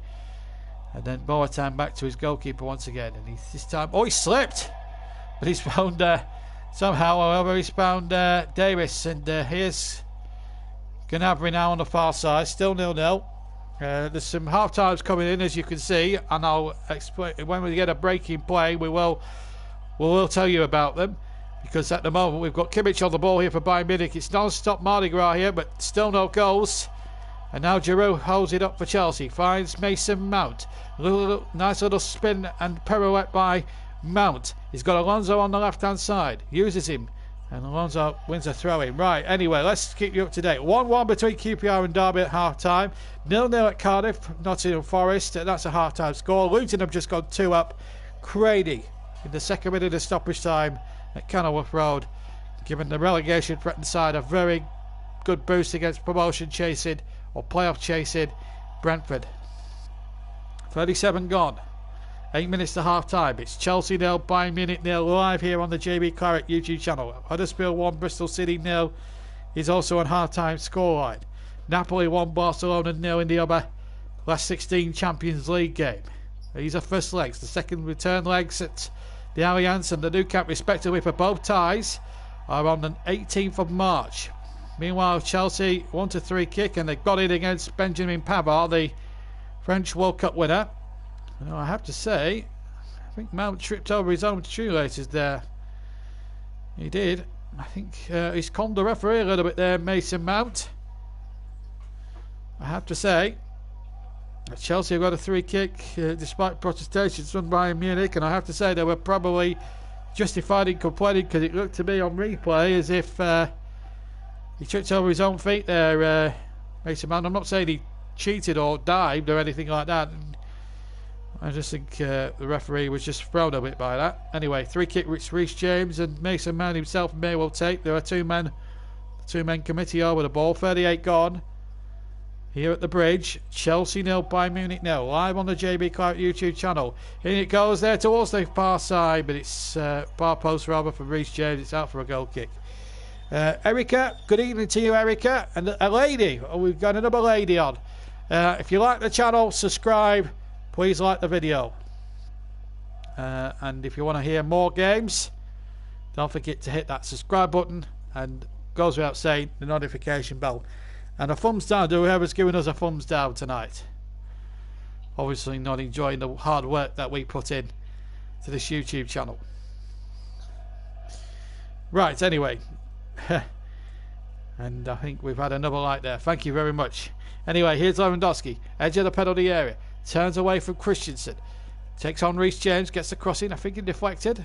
And then Boateng back to his goalkeeper once again, and he's this time, he slipped, but he's found somehow, however, he's found Davis, and here's Gnabry now on the far side, still 0-0. There's some half times coming in, as you can see, and I'll explain when we get a break in play. We will tell you about them, because at the moment we've got Kimmich on the ball here for Bayern Munich. It's non-stop Mardi Gras here, but still no goals. And now Giroud holds it up for Chelsea, finds Mason Mount. Nice little spin and pirouette by Mount. He's got Alonso on the left-hand side, uses him. And Alonso wins a throw-in. Right, anyway, let's keep you up to date. 1-1 between QPR and Derby at half-time. 0-0 at Cardiff, Nottingham Forest. That's a half-time score. Luton have just gone 2 up. Crady in the second minute of stoppage time at Kenilworth Road, giving the relegation-threatened side a very good boost against promotion chasing or playoff chasing Brentford. 37 gone. 8 minutes to half time. It's Chelsea 0, Bayern Munich 0, live here on the JB Claret YouTube channel. Huddersfield 1, Bristol City 0 is also on half time scoreline. Napoli 1, Barcelona 0 in the other last 16 Champions League game. These are first legs. The second return legs at the Allianz and the Nou Camp respectively for both ties are on the 18th of March. Meanwhile, Chelsea 1-3 kick, and they've got it against Benjamin Pavard, the French World Cup winner. Well, I have to say, I think Mount tripped over his own shoelaces there. He did. I think he's conned the referee a little bit there, Mason Mount. I have to say, Chelsea have got a 3 kick despite protestations from Bayern Munich, and I have to say they were probably justified in complaining, because it looked to me on replay as if he tripped over his own feet there, Mason Mount. I'm not saying he cheated or dived or anything like that. I just think the referee was just thrown a bit by that. Anyway, 3 kick which Reece James and Mason Mount himself may well take. There are two men committee over the ball. 38 gone. Here at the bridge, Chelsea 0, Bayern Munich 0. Live on the JB Claret YouTube channel. In it goes there towards the far side, but it's far post rather for Reece James. It's out for a goal kick. Erica, good evening to you, Erica. And a lady, we've got another lady on. If you like the channel, subscribe. Please like the video. And if you want to hear more games, don't forget to hit that subscribe button, and goes without saying, the notification bell. And a thumbs down to whoever's giving us a thumbs down tonight. Obviously not enjoying the hard work that we put in to this YouTube channel. Right, anyway. And I think we've had another like there. Thank you very much. Anyway, here's Lewandowski. Edge of the penalty area. Turns away from Christensen. Takes on Reece James. Gets the crossing. I think he deflected.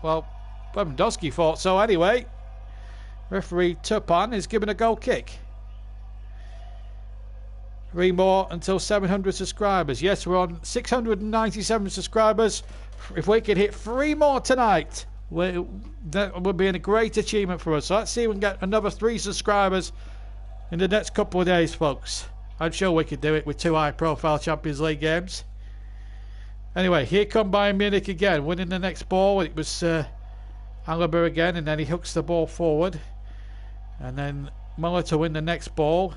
Well, Lewandowski thought so anyway. Referee Turpan is given a goal kick. 3 more until 700 subscribers. Yes, we're on 697 subscribers. If we can hit 3 more tonight, that would be a great achievement for us. So let's see if we can get another 3 subscribers in the next couple of days, folks. I'm sure we could do it with 2 high-profile Champions League games. Anyway, here come Bayern Munich again, winning the next ball. It was Alaba again, and then he hooks the ball forward. And then Muller to win the next ball.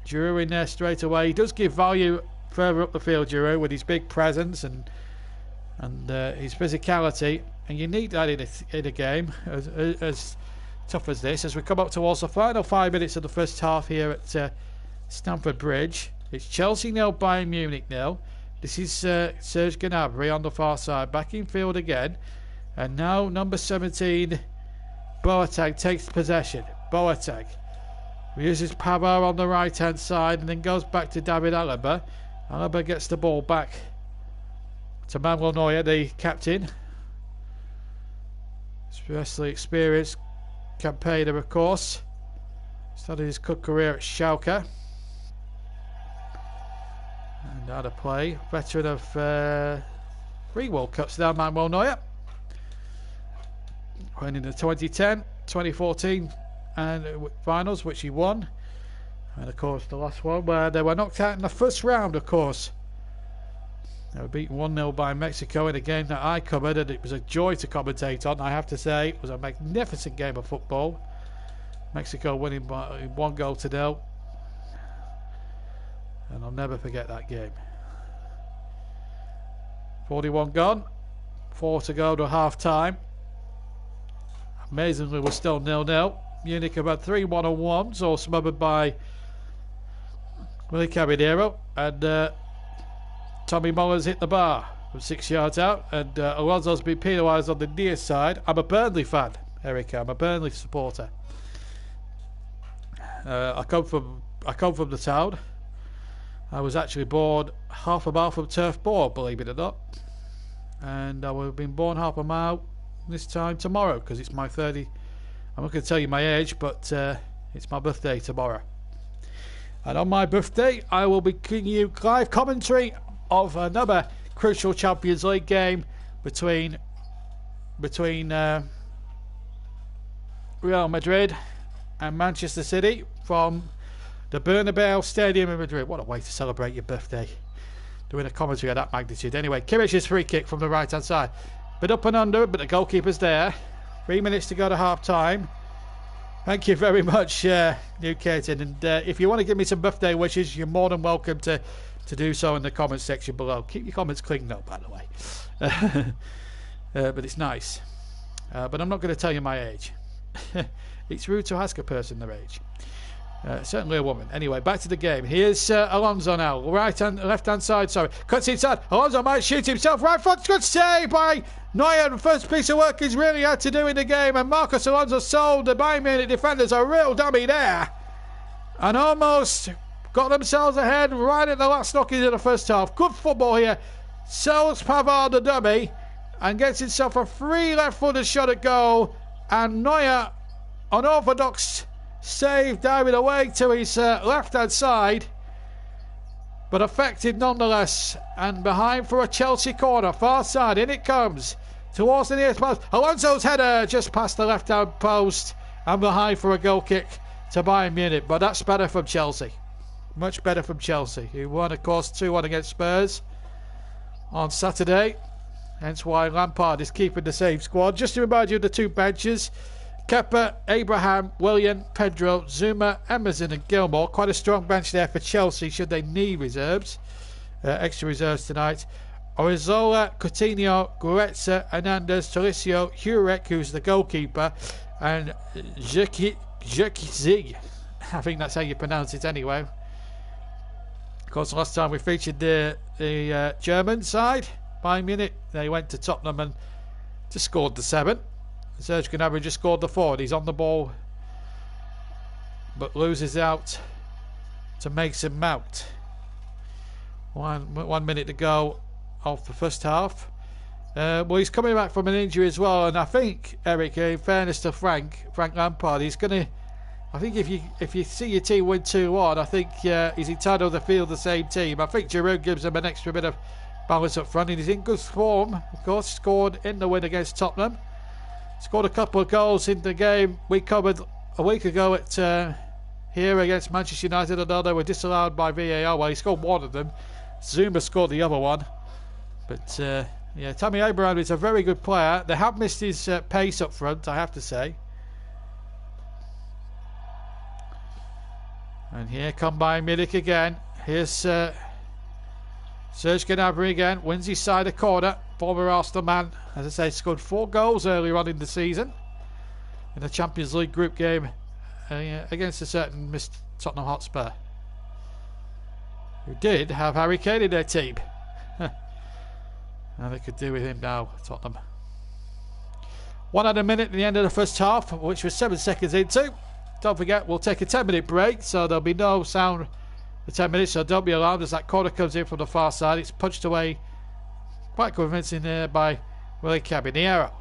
Giroud in there straight away. He does give value further up the field, Giroud, with his big presence and his physicality. And you need that in a game as tough as this. As we come up towards the final 5 minutes of the first half here at Stamford Bridge. It's Chelsea 0, Bayern Munich 0. This is Serge Gnabry on the far side, back in field again, and now number 17 Boateng takes possession. Boateng uses Pavard on the right hand side and then goes back to David Alaba. Alaba gets the ball back to Manuel Neuer, the captain, especially experienced campaigner, of course. Started his good career at Schalke. And out of play, veteran of 3 World Cups now, Manuel Neuer. Playing in the 2010, 2014 and finals, which he won. And of course the last one where they were knocked out in the first round, of course. They were beaten 1-0 by Mexico in a game that I covered, and it was a joy to commentate on. I have to say, it was a magnificent game of football. Mexico winning by 1-0. And I'll never forget that game. 41 gone. 4 to go to half time. Amazingly, we're still 0-0. Munich have had 3 1-on-1s, all smothered by Willy Caballero. And Tommy Muller's hit the bar from 6 yards out. And Alonso's been penalised on the near side. I'm a Burnley fan, Erica. I'm a Burnley supporter. I come from the town. I was actually born half a mile from Turf Moor, believe it or not. And I've been born half a mile this time tomorrow, because it's my 30. I'm not going to tell you my age, but it's my birthday tomorrow. And on my birthday, I will be giving you live commentary of another crucial Champions League game between Real Madrid and Manchester City from the Bernabeu Stadium in Madrid. What a way to celebrate your birthday, doing a commentary of that magnitude. Anyway, Kimmich's free kick from the right hand side, bit up and under, but the goalkeeper's there. 3 minutes to go to half time. Thank you very much, Newcaton. And if you want to give me some birthday wishes, you're more than welcome to do so in the comments section below. Keep your comments clean though, by the way. But it's nice. But I'm not going to tell you my age. It's rude to ask a person their age. Certainly a woman. Anyway, back to the game. Here's Alonso now. Left hand side, sorry. Cuts inside. Alonso might shoot himself. Right foot. Good save by Neuer. The first piece of work he's really had to do in the game. And Marcos Alonso sold the Bayern Munich defenders a real dummy there. And almost got themselves ahead right at the last knockings of the first half. Good football here. Sells Pavard the dummy and gets himself a free left-footed shot at goal. And Neuer, unorthodox save, diving away to his left-hand side, but effective nonetheless. And behind for a Chelsea corner, far side, in it comes towards the nearest post. Alonso's header just past the left-hand post, and behind for a goal kick to Bayern Munich. But that's better from Chelsea, much better from Chelsea, who won, of course, 2-1 against Spurs on Saturday. Hence why Lampard is keeping the same squad. Just to remind you of the two benches: Kepa, Abraham, Willian, Pedro, Zuma, Emerson and Gilmore. Quite a strong bench there for Chelsea should they need reserves. Extra reserves tonight. Orizola, Coutinho, Goretzka, Hernandez, Tolisso, Jurek, who's the goalkeeper, and Zirkzee. I think that's how you pronounce it anyway. Of course, last time we featured the German side, Bayern Munich, they went to Tottenham and just scored the 7. Serge Gnabry just scored the 4. He's on the ball, but loses out to Mason Mount. 1 minute to go of the first half. Well, he's coming back from an injury as well, and I think, Eric, in fairness to Frank Lampard, he's going to. I think if you see your team win 2-1, I think he's entitled to field the same team. I think Giroud gives him an extra bit of balance up front, and he's in good form. Of course, scored in the win against Tottenham. Scored a couple of goals in the game we covered a week ago at here against Manchester United, although they were disallowed by VAR. Well, he scored one of them. Zuma scored the other one. But yeah, Tammy Abraham is a very good player. They have missed his pace up front, I have to say. And here come Bayern Munich again. Here's Serge Gnabry again. Wins his side a corner. Former Arsenal man, as I say, scored 4 goals earlier on in the season in the Champions League group game against a certain Mr. Tottenham Hotspur, who did have Harry Kane in their team. And they could do with him now, Tottenham. 1 at a minute at the end of the first half, which was 7 seconds into. Don't forget, we'll take a 10-minute break, so there'll be no sound for 10 minutes, so don't be alarmed as that corner comes in from the far side. It's punched away quite convincing there by Willy Caballero.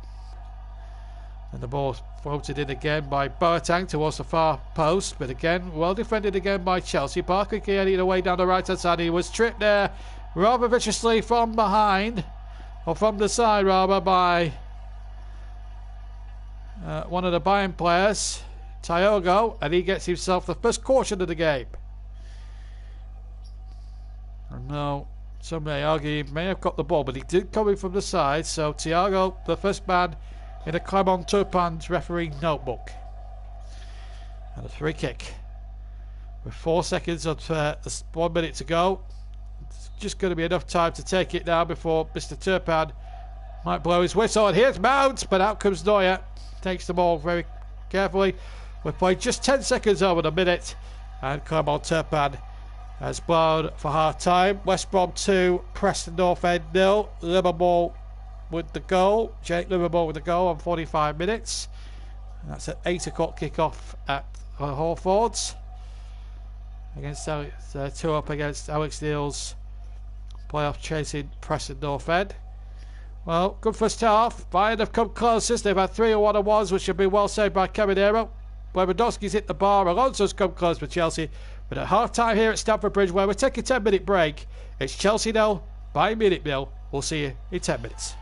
And the ball floated in again by Boateng towards the far post, but again, well defended again by Chelsea. Parker getting it away down the right hand side. He was tripped there rather viciously from behind, or from the side rather, by one of the Bayern players, Tiogo, and he gets himself the first caution of the game. And now some may argue he may have got the ball, but he did come in from the side. So Thiago, the first man in a Clement Turpin's refereeing notebook. And a free kick with 4 seconds of 1 minute to go. It's just going to be enough time to take it now before Mr. Turpin might blow his whistle. And here's Mount, but out comes Neuer. Takes the ball very carefully. We've played just 10 seconds over the minute, and Clement Turpin has blown for half time. West Brom 2, Preston North End 0. Liverpool with the goal. Jake Liverpool with the goal on 45 minutes. And that's at 8 o'clock kickoff at Hawthorns. Against 2 up against Alex Neil's playoff chasing Preston North End. Well, good first half. Bayern have come closest. They've had 3 1-on-1s, which have been well saved by Caminero. Lewandowski's hit the bar. Alonso's come close for Chelsea. But at half-time here at Stamford Bridge, where we're taking a 10-minute break, it's Chelsea 0, Bayern Munich 0. We'll see you in 10 minutes.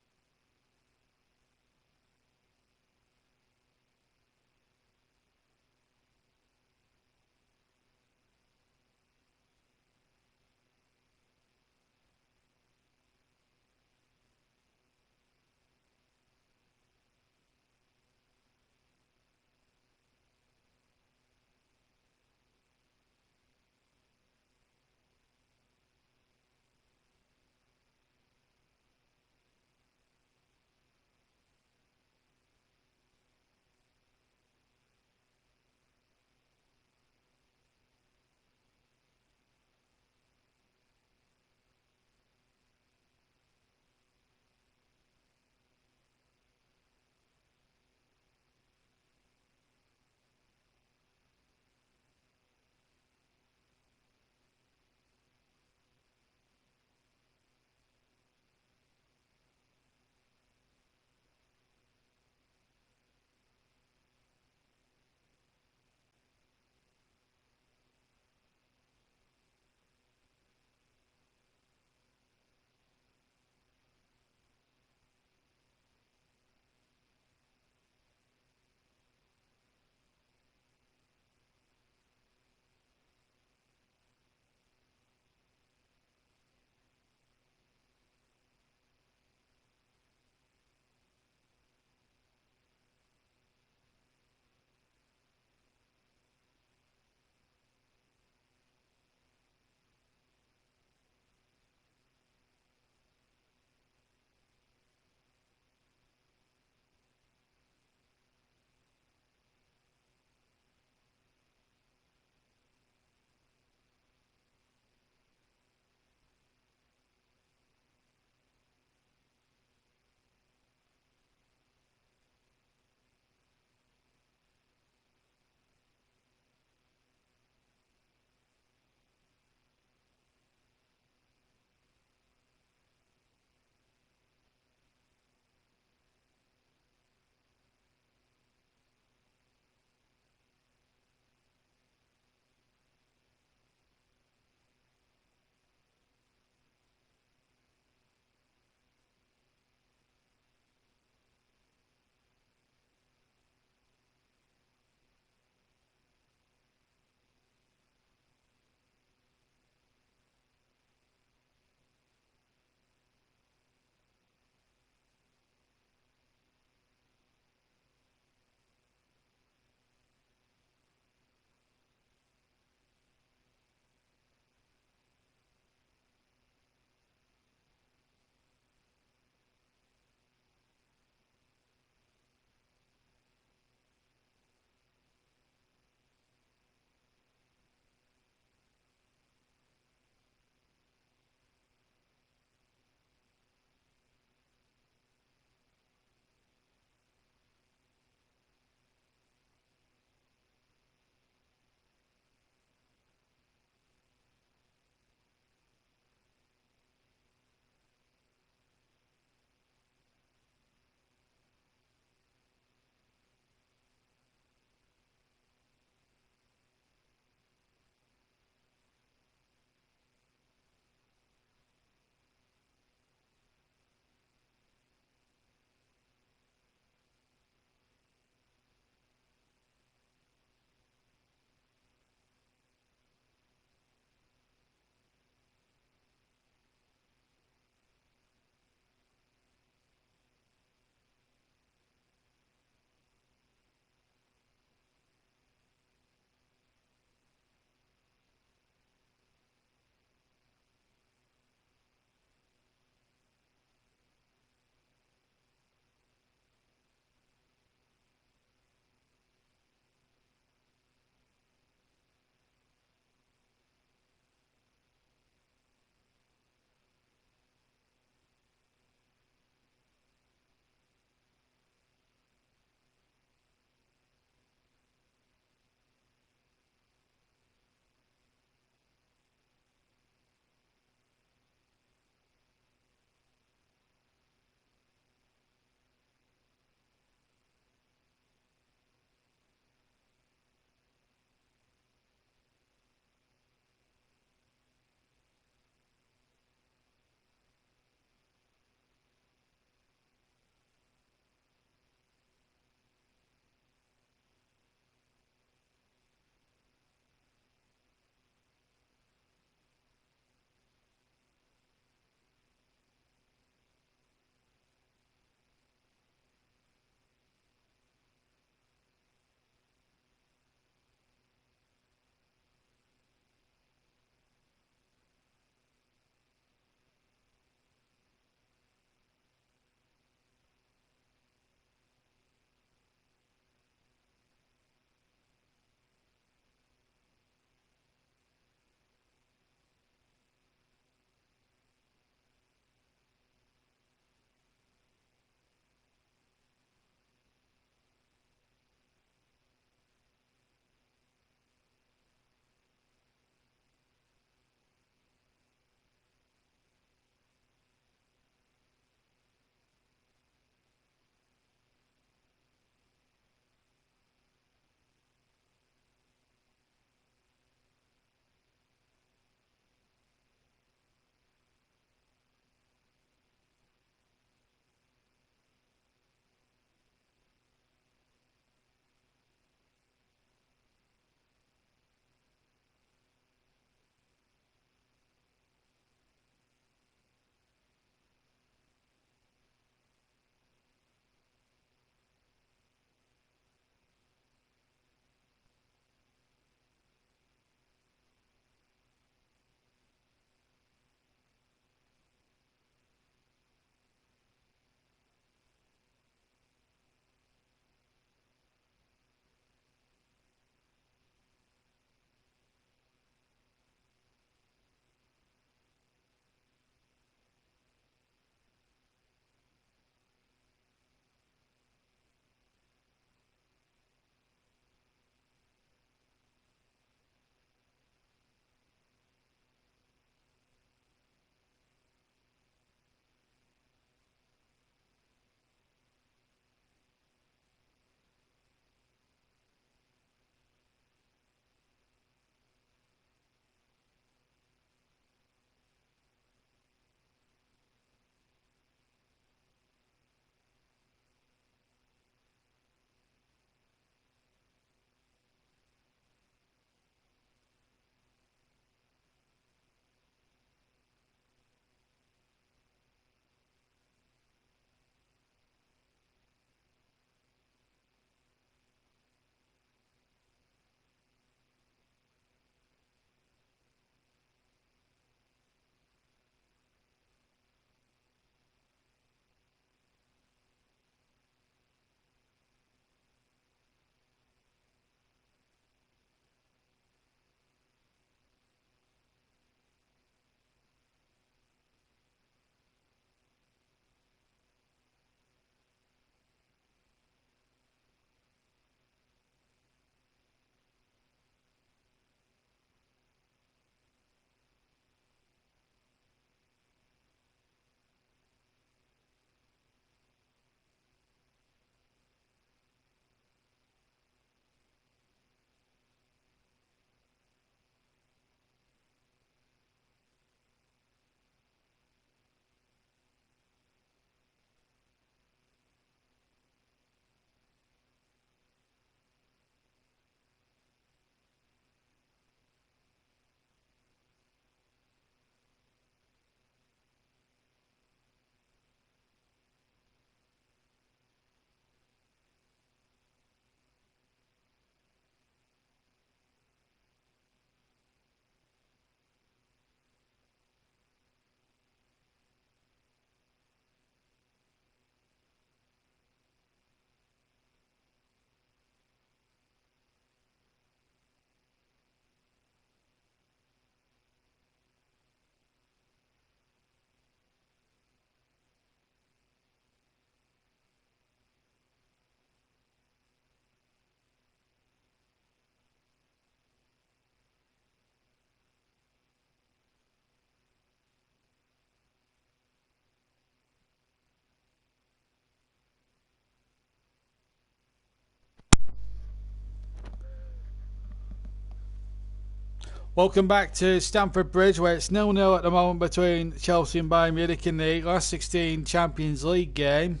Welcome back to Stamford Bridge, where it's 0-0 at the moment between Chelsea and Bayern Munich in the last 16 Champions League game.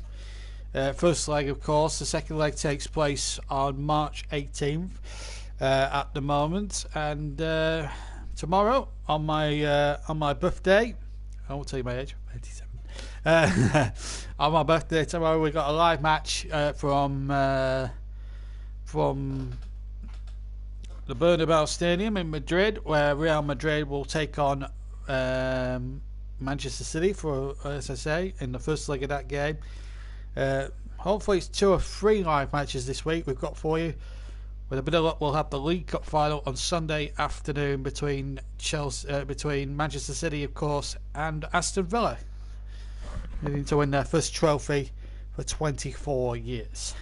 First leg, of course. The second leg takes place on March 18th at the moment. And tomorrow, on my birthday, I won't tell you my age, 87. On my birthday tomorrow, we've got a live match from the Bernabeu Stadium in Madrid, where Real Madrid will take on Manchester City for, as I say, in the first leg of that game. Hopefully it's 2 or 3 live matches this week we've got for you. With a bit of luck, we'll have the League Cup final on Sunday afternoon between Manchester City, of course, and Aston Villa, needing to win their first trophy for 24 years.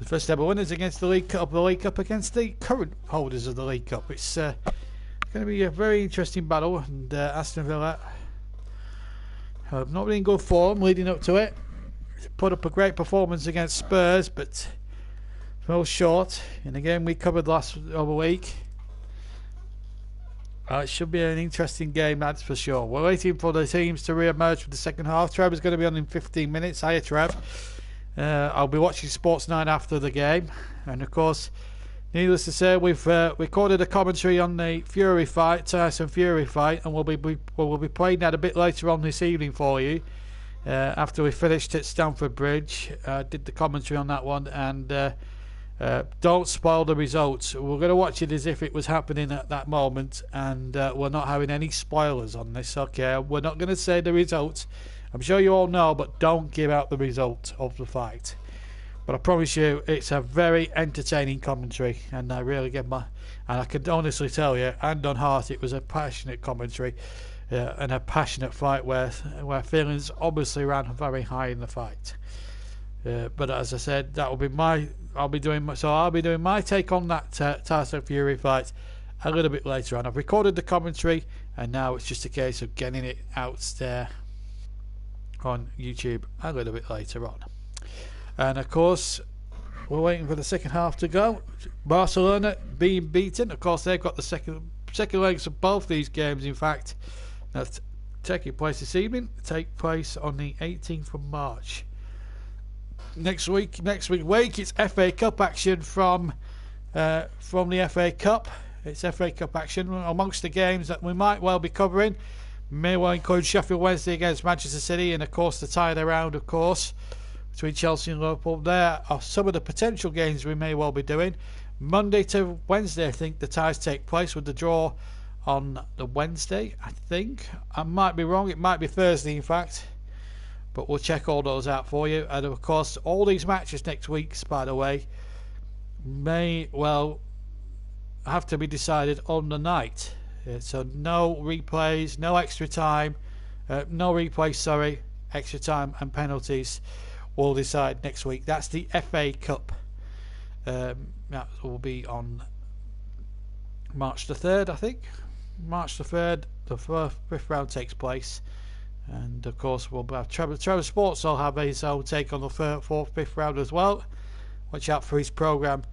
The first ever winners against the League Cup against the current holders of the League Cup. It's going to be a very interesting battle, and Aston Villa have not been in good form leading up to it. Put up a great performance against Spurs, but fell short in the game we covered last other week. It should be an interesting game, that's for sure. We're waiting for the teams to re-emerge for the second half. Trevor's going to be on in 15 minutes. Hiya, Trev. I'll be watching Sports 9 after the game, and of course, needless to say, we've recorded a commentary on the Tyson Fury fight, and we'll be playing that a bit later on this evening for you. After we finished at Stamford Bridge, did the commentary on that one, and don't spoil the results. We're going to watch it as if it was happening at that moment, and we're not having any spoilers on this. Okay, we're not going to say the results. I'm sure you all know, but don't give out the result of the fight. But I promise you, it's a very entertaining commentary, and I really get and I can honestly tell you, hand on heart, it was a passionate commentary and a passionate fight where feelings obviously ran very high in the fight. But as I said, that will be I'll be doing my take on that Tyson Fury fight a little bit later on. I've recorded the commentary, and now it's just a case of getting it out there on YouTube a little bit later on. And of course, we're waiting for the second half to go. Barcelona being beaten. Of course, they've got the second legs of both these games, in fact, that's taking place this evening. Take place on the 18th of March. Next week, it's FA Cup action from the FA Cup. It's FA Cup action amongst the games that we might well be covering. May well include Sheffield Wednesday against Manchester City, and of course the tie round, of course, between Chelsea and Liverpool. There are some of the potential games we may well be doing. Monday to Wednesday, I think the ties take place, with the draw on the Wednesday, I think. I might be wrong, it might be Thursday in fact, but we'll check all those out for you. And of course, all these matches next week, by the way, may well have to be decided on the night. So no replays, no extra time, extra time and penalties will decide next week. That's the FA Cup. That will be on March the 3rd, I think. March the 3rd, the fifth round takes place. And of course, we'll have Trevor Sports will have his own take on the fourth, fifth round as well. Watch out for his programme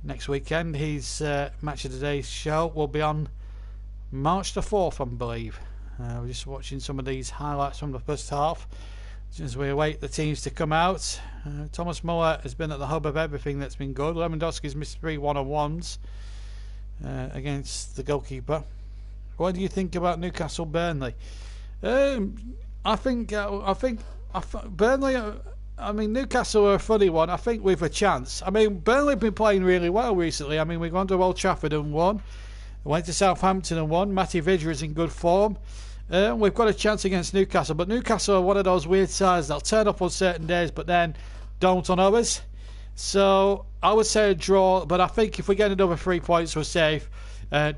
next weekend. His Match of the Day show will be on March the 4th, I believe. We're just watching some of these highlights from the first half as we await the teams to come out. Thomas Muller has been at the hub of everything that's been good. Lewandowski's missed 3 1-on-1s against the goalkeeper. What do you think about Newcastle Burnley? I think Burnley. I mean, Newcastle are a funny one. I think we've a chance. I mean, Burnley have been playing really well recently. I mean, we've gone to Old Trafford and won. Went to Southampton and won. Matty Vidra is in good form. We've got a chance against Newcastle, but Newcastle are one of those weird sides. They'll turn up on certain days, but then don't on others. So I would say a draw, but I think if we get another 3 points, we're safe.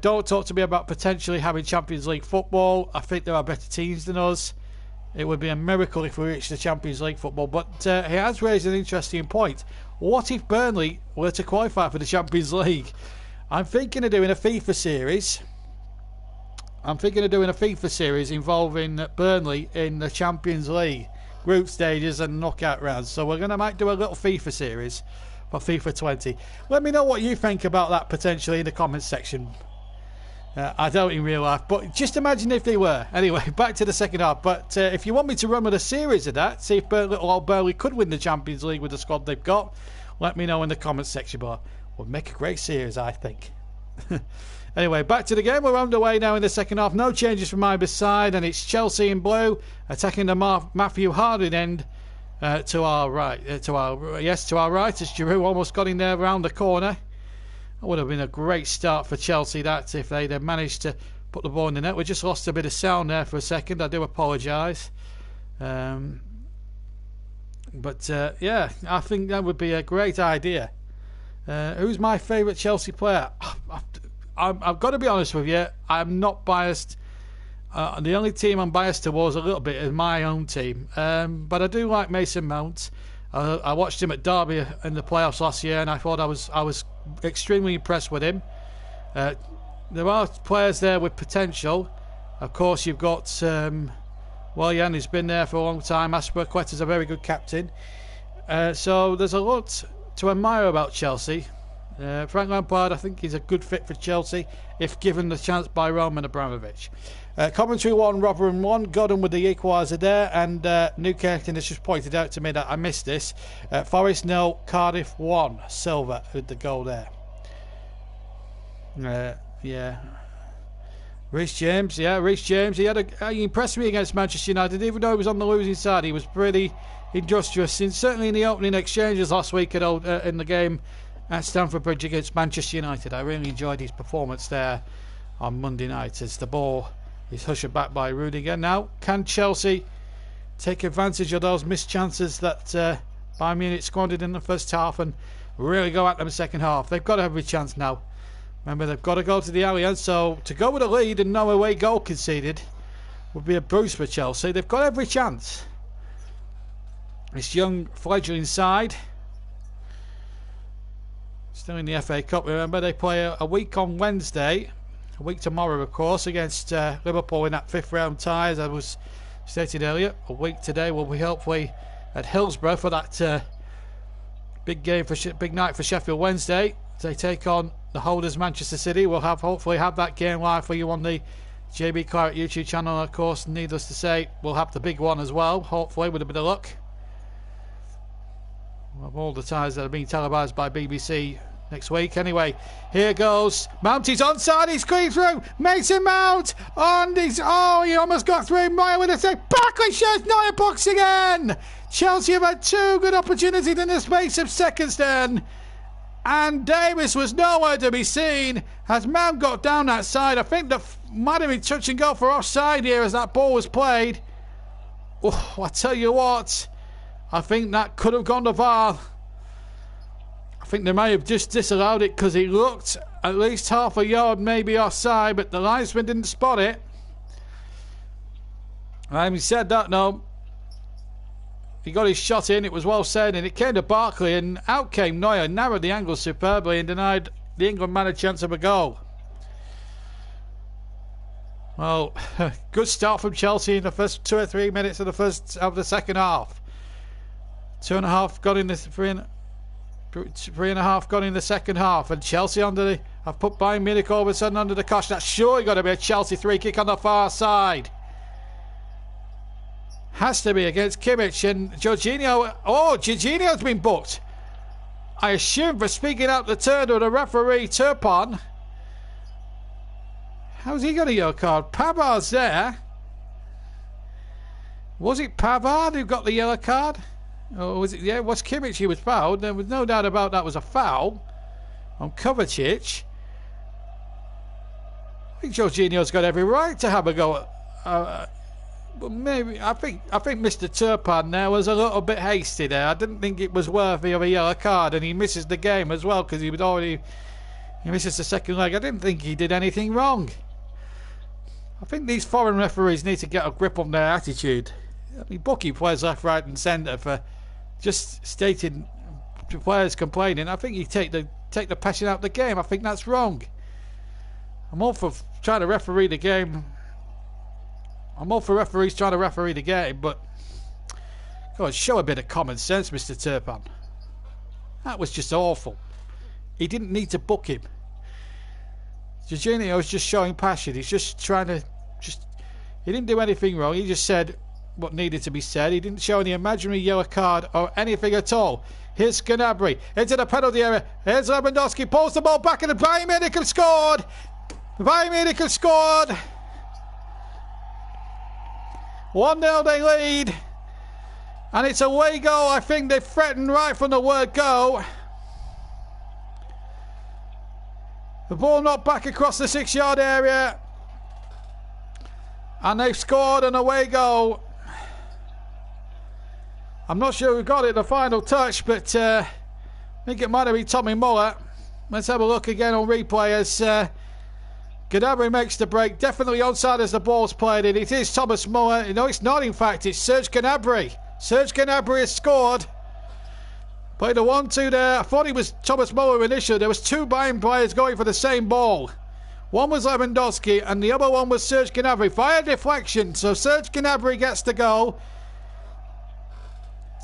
Don't talk to me about potentially having Champions League football. I think there are better teams than us. It would be a miracle if we reached the Champions League football. But he has raised an interesting point. What if Burnley were to qualify for the Champions League? I'm thinking of doing a FIFA series. Involving Burnley in the Champions League group stages and knockout rounds. So might do a little FIFA series for FIFA 20. Let me know what you think about that potentially in the comments section. I don't in real life, but just imagine if they were. Anyway, back to the second half. But if you want me to run with a series of that, see if little old Burnley could win the Champions League with the squad they've got, let me know in the comments section below. We'll make a great series, I think. Anyway, back to the game. We're underway now in the second half. No changes from either side, and it's Chelsea in blue attacking the Matthew Harding end to our right. To our right, as Giroud almost got in there around the corner. That would have been a great start for Chelsea, that, if they'd have managed to put the ball in the net. We just lost a bit of sound there for a second. I do apologise. Yeah, I think that would be a great idea. Who's my favourite Chelsea player? I've got to be honest with you. I'm not biased. The only team I'm biased towards a little bit is my own team. But I do like Mason Mount. I watched him at Derby in the playoffs last year, and I thought I was extremely impressed with him. There are players there with potential. Of course, you've got Willian, who's been there for a long time. Aspilicueta's a very good captain. So there's a lot to admire about Chelsea. Frank Lampard, I think he's a good fit for Chelsea if given the chance by Roman Abramovich. Commentary 1, Rotherham 1, Godden with the equaliser there, and Newcastle has just pointed out to me that I missed this. Forest 0, Cardiff 1, Silva with the goal there. Yeah. Reece James, he impressed me against Manchester United, even though he was on the losing side. He was pretty industrious, certainly in the opening exchanges last week in the game at Stamford Bridge against Manchester United. I really enjoyed his performance there on Monday night as the ball is hushed back by Rudiger. Now, can Chelsea take advantage of those missed chances that Bayern Munich squandered in the first half and really go at them second half? They've got every chance now. Remember, they've got to go to the Allianz, so to go with a lead and no away goal conceded would be a boost for Chelsea. They've got every chance. This young fledgling side, still in the FA Cup, remember, they play a week on Wednesday, a week tomorrow, of course, against Liverpool in that 5th round tie, as I was stated earlier. A week today will be hopefully at Hillsborough for that big night for Sheffield Wednesday. They take on the holders Manchester City. We'll hopefully have that game live for you on the JB Claret YouTube channel. Of course, needless to say, we'll have the big one as well, hopefully with a bit of luck. Of all the ties that have been televised by BBC next week. Anyway, here goes Mount. He's onside. He's going through. Mason Mount on his. Oh, he almost got through. Moyer with a save. Barkley shows Neuer box again. Chelsea have had 2 good opportunities in the space of seconds then, and Davis was nowhere to be seen as Mount got down that side. I think that might have been touch and go for offside here as that ball was played. Oh, I tell you what, I think that could have gone to VAR. I think they may have just disallowed it because he looked at least half a yard maybe offside, but the linesman didn't spot it. Having said that, no, he got his shot in, it was well said, and it came to Barkley, and out came Neuer, narrowed the angle superbly and denied the England man a chance of a goal. Well, good start from Chelsea in the first 2 or 3 minutes of the second half. 2.5 got in the 3.5 got in the second half, and Chelsea I've put Bayern Munich all of a sudden under the cosh. That's surely got to be a Chelsea free kick on the far side. Has to be against Kimmich, and Jorginho. Oh, Jorginho's been booked, I assume, for speaking out the turn of the referee Turpin. How's he got a yellow card? Pavard's there. Was it Pavard who got the yellow card? Or was it? Yeah, it was Kimmich who was fouled. There was no doubt about that was a foul on Kovacic. I think Jorginho's got every right to have a go at. But maybe I think Mr. Turpin there was a little bit hasty there. I didn't think it was worthy of a yellow card, and he misses the game as well because he misses the second leg. I didn't think he did anything wrong. I think these foreign referees need to get a grip on their attitude. I mean, booking players left, right, and centre for just stating to players complaining. I think you take the passion out of the game. I think that's wrong. I'm all for trying to referee the game. I'm all for referees trying to referee the game, but God, show a bit of common sense, Mr. Turpin. That was just awful. He didn't need to book him. Jorginho is just showing passion. He's just trying to... He didn't do anything wrong. He just said what needed to be said. He didn't show any imaginary yellow card or anything at all. Here's Gnabry into the penalty area. Here's Lewandowski. Pulls the ball back and the Bayern Munich have scored. Bayern Munich have scored. 1-0 they lead. And it's a away goal. I think they threatened right from the word go. The ball knocked back across the 6-yard area. And they've scored an away goal. I'm not sure who got it the final touch, but I think it might have been Tommy Muller. Let's have a look again on replay as Gnabry makes the break. Definitely onside as the ball's played in. It is Thomas Muller. No, it's not, in fact. It's Serge Gnabry. Serge Gnabry has scored. Played a 1-2 there. I thought it was Thomas Muller initially. There was two Bayern players going for the same ball. One was Lewandowski and the other one was Serge Gnabry. Via deflection, so Serge Gnabry gets the goal.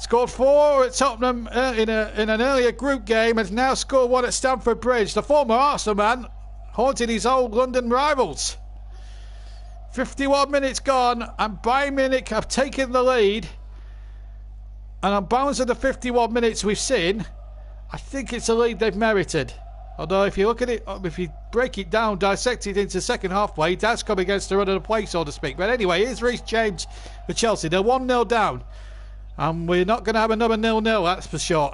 Scored 4 at Tottenham in an earlier group game, has now scored 1 at Stamford Bridge. The former Arsenal man haunted his old London rivals. 51 minutes gone and Bayern Munich have taken the lead. And on balance of the 51 minutes we've seen, I think it's a lead they've merited. Although if you look at it, if you break it down, dissect it into second half play, that's come against the run of the play, so to speak. But anyway, here's Reece James for Chelsea. They're 1-0 down. And we're not going to have another 0-0, that's for sure.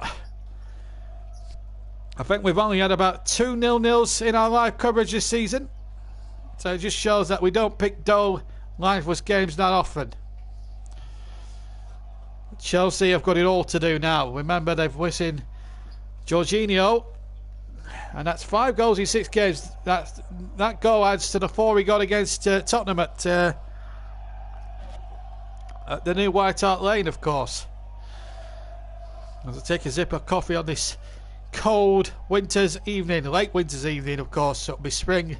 I think we've only had about 2 0-0s in our live coverage this season. So it just shows that we don't pick dull, lifeless games that often. Chelsea have got it all to do now. Remember, they've missing Jorginho. And that's 5 goals in 6 games. That goal adds to the 4 he got against Tottenham at the new White Hart Lane, of course. As I take a sip of coffee on this cold winter's evening, late winter's evening, of course. So it'll be spring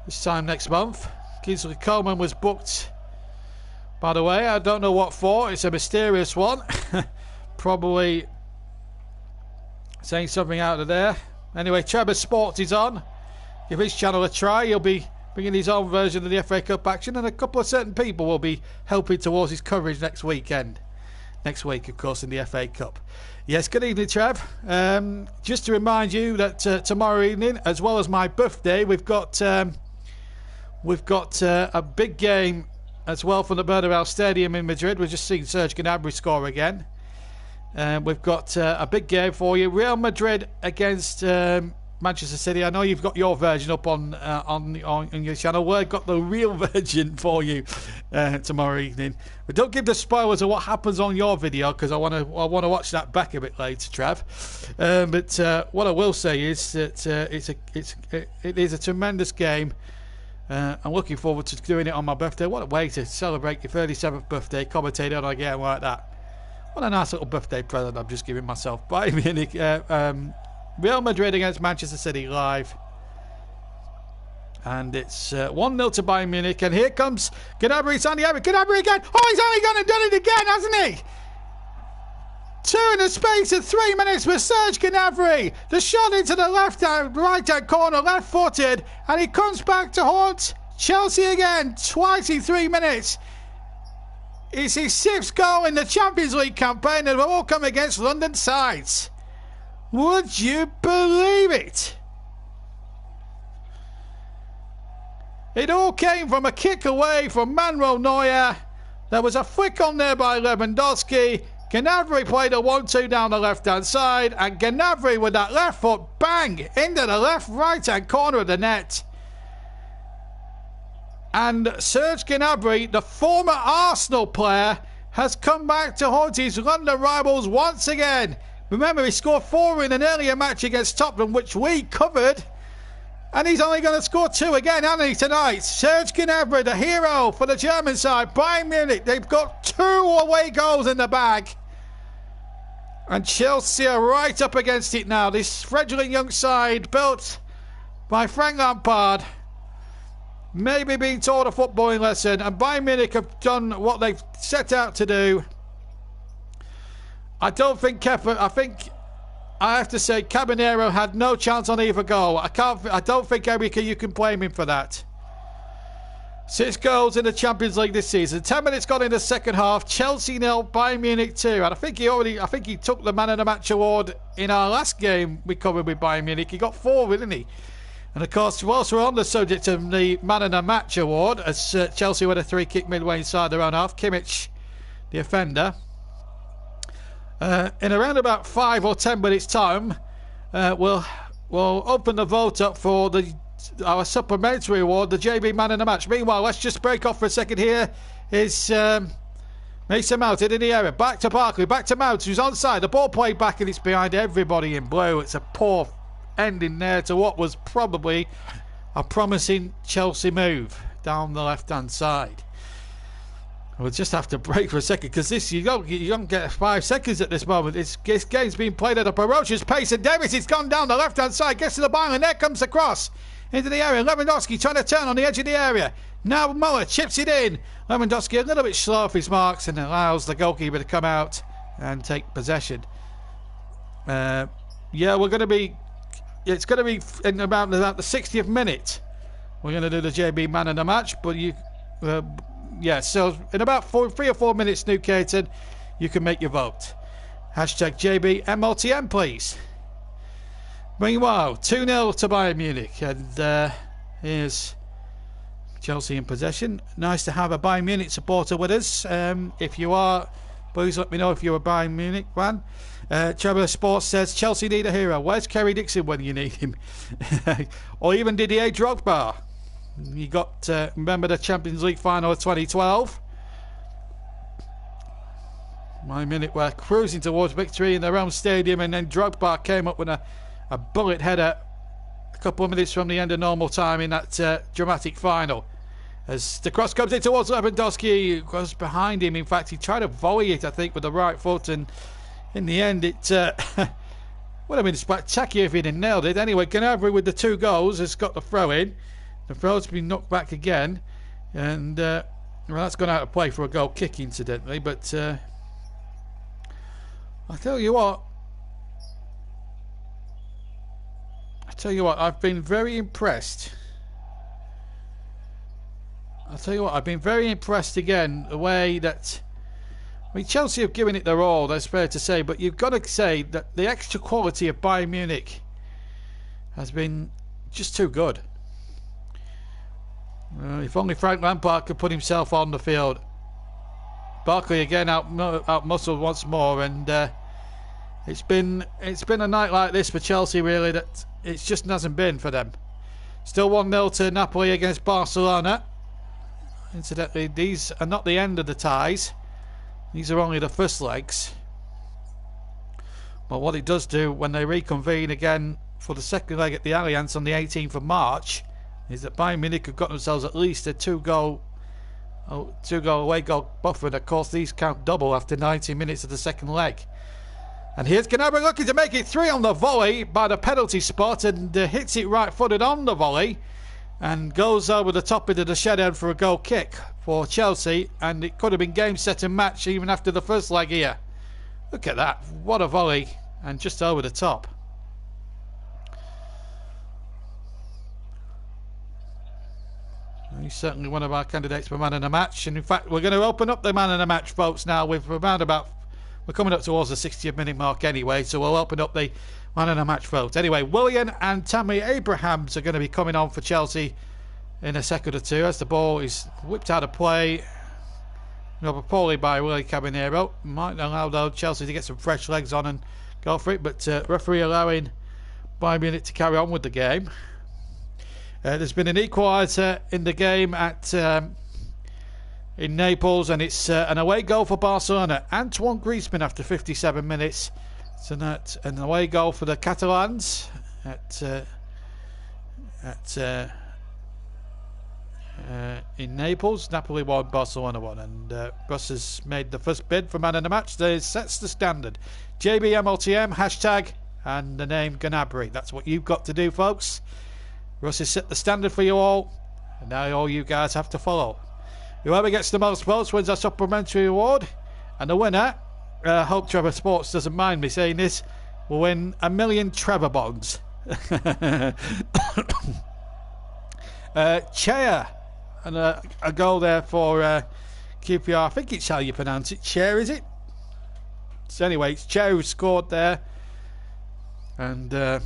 this time next month. Kingsley Coman was booked, by the way. I don't know what for. It's a mysterious one. Probably saying something out of there. Anyway, Trevor Sports is on. Give his channel a try. He'll be bringing his own version of the FA Cup action, and a couple of certain people will be helping towards his coverage next weekend. Next week, of course, in the FA Cup. Yes, good evening, Trev. Just to remind you that tomorrow evening, as well as my birthday, we've got a big game as well from the Bernabeu Stadium in Madrid. We've just seen Serge Gnabry score again. We've got a big game for you. Real Madrid against Manchester City. I know you've got your version up on your channel. We've got the real version for you tomorrow evening. But don't give the spoilers of what happens on your video, because I want to watch that back a bit later, Trav. But what I will say is that it is a tremendous game. I'm looking forward to doing it on my birthday. What a way to celebrate your 37th birthday, commentating on a game like that. What a nice little birthday present I'm just giving myself. Bayern Munich, Real Madrid against Manchester City live. And it's 1-0 to Bayern Munich. And here comes Gnabry. Gnabry again. Oh, he's only gone and done it again, hasn't he? 2 in the space of 3 minutes with Serge Gnabry. The shot into the right-hand corner, left-footed. And he comes back to haunt Chelsea again. Twice in 3 minutes. It's his 6th goal in the Champions League campaign, and they've all come against London sides. Would you believe it? It all came from a kick away from Manuel Neuer. There was a flick on there by Lewandowski. Gnabry played a 1-2 down the left-hand side, and Gnabry with that left foot, bang, into the right-hand corner of the net. And Serge Gnabry, the former Arsenal player, has come back to haunt his London rivals once again. Remember, he scored 4 in an earlier match against Tottenham, which we covered. And he's only going to score 2 again, hasn't he, tonight? Serge Gnabry, the hero for the German side. Bayern Munich, they've got 2 away goals in the bag. And Chelsea are right up against it now. This fledgling young side, built by Frank Lampard, maybe being taught a footballing lesson. And Bayern Munich have done what they've set out to do. I don't think Kepa... I have to say, Caballero had no chance on either goal. I don't think, Erica, you can blame him for that. 6 goals in the Champions League this season. 10 minutes gone in the second half. Chelsea 0, Bayern Munich 2. And I think he took the Man of the Match award in our last game we covered with Bayern Munich. He got 4, didn't he? And of course, whilst we're on the subject of the Man of the Match award, as Chelsea with a 3-kick midway inside their own half, Kimmich, the offender, in around about 5 or 10 minutes' time, we'll open the vote up for our supplementary award, the JB Man of the Match. Meanwhile, let's just break off for a second. Here is Mason Mount in the area. Back to Barkley, back to Mount, who's onside. The ball played back and it's behind everybody in blue. It's a poor ending there to what was probably a promising Chelsea move down the left-hand side. We'll just have to break for a second because you don't get 5 seconds at this moment. This game's being played at a ferocious pace, and Davis has gone down the left-hand side, gets to the bar, and there comes the cross into the area. Lewandowski trying to turn on the edge of the area. Now Muller chips it in. Lewandowski a little bit slow off his marks and allows the goalkeeper to come out and take possession. It's going to be in about the 60th minute. We're going to do the JB Man of the Match, but so in about 3 or 4 minutes, Newcaton, you can make your vote. Hashtag JB MLTM, please. Meanwhile, 2-0 to Bayern Munich, and here's Chelsea in possession. Nice to have a Bayern Munich supporter with us. If you are, please let me know if you're a Bayern Munich fan. Trevor Sports says Chelsea need a hero. Where's Kerry Dixon when you need him? Or even Didier Drogba. You got, remember the Champions League final of 2012? Bayern Munich were cruising towards victory in their own stadium, and then Drogba came up with a bullet header a couple of minutes from the end of normal time in that dramatic final. As the cross comes in towards Lewandowski, goes behind him. In fact, he tried to volley it, I think, with the right foot, and in the end it would have been spectacular if he'd have nailed it. Anyway, Gnabry with the 2 goals has got the throw in. The throw's been knocked back again, and that's gone out of play for a goal kick, incidentally. But I tell you what, I've been very impressed. I've been very impressed again, the way that, Chelsea have given it their all, that's fair to say, but you've got to say that the extra quality of Bayern Munich has been just too good. If only Frank Lampard could put himself on the field. Barkley again out muscled once more, and it's been a night like this for Chelsea, really, that it just hasn't been for them. Still 1-0 to Napoli against Barcelona. Incidentally, these are not the end of the ties. These are only the first legs. But what it does do when they reconvene again for the second leg at the Allianz on the 18th of March is that Bayern Munich have got themselves at least a 2-goal away goal buffer, and of course these count double after 90 minutes of the second leg. And here's Gnabry looking to make it 3 on the volley by the penalty spot, and hits it right-footed on the volley and goes over the top into the shed end for a goal kick for Chelsea, and it could have been game, set and match even after the first leg here. Look at that, what a volley, and just over the top. He's certainly one of our candidates for man of the match, and in fact we're going to open up the man of the match votes now. We're coming up towards the 60th minute mark anyway, so we'll open up the man of the match vote. Anyway, Willian and Tammy Abrahams are going to be coming on for Chelsea in a second or two as the ball is whipped out of play. Poorly by Willie Caballero. Might allow though Chelsea to get some fresh legs on and go for it, but referee allowing Bayern Munich to carry on with the game. There's been an equaliser in the game in Naples, and it's an away goal for Barcelona. Antoine Griezmann after 57 minutes. So that's an away goal for the Catalans in Naples. Napoli won, Barcelona won, and Russ has made the first bid for man of the match. That sets the standard. JBMLTM hashtag and the name Gnabry. That's what you've got to do, folks. Russ has set the standard for you all, and now all you guys have to follow. Whoever gets the most votes wins our supplementary award, and the winner, hope Trevor Sports doesn't mind me saying this, will win 1 million Trevor bonds. Chair, and a goal there for QPR. I think it's how you pronounce it. Chair, is it? So anyway, it's Chair who scored there. And boo.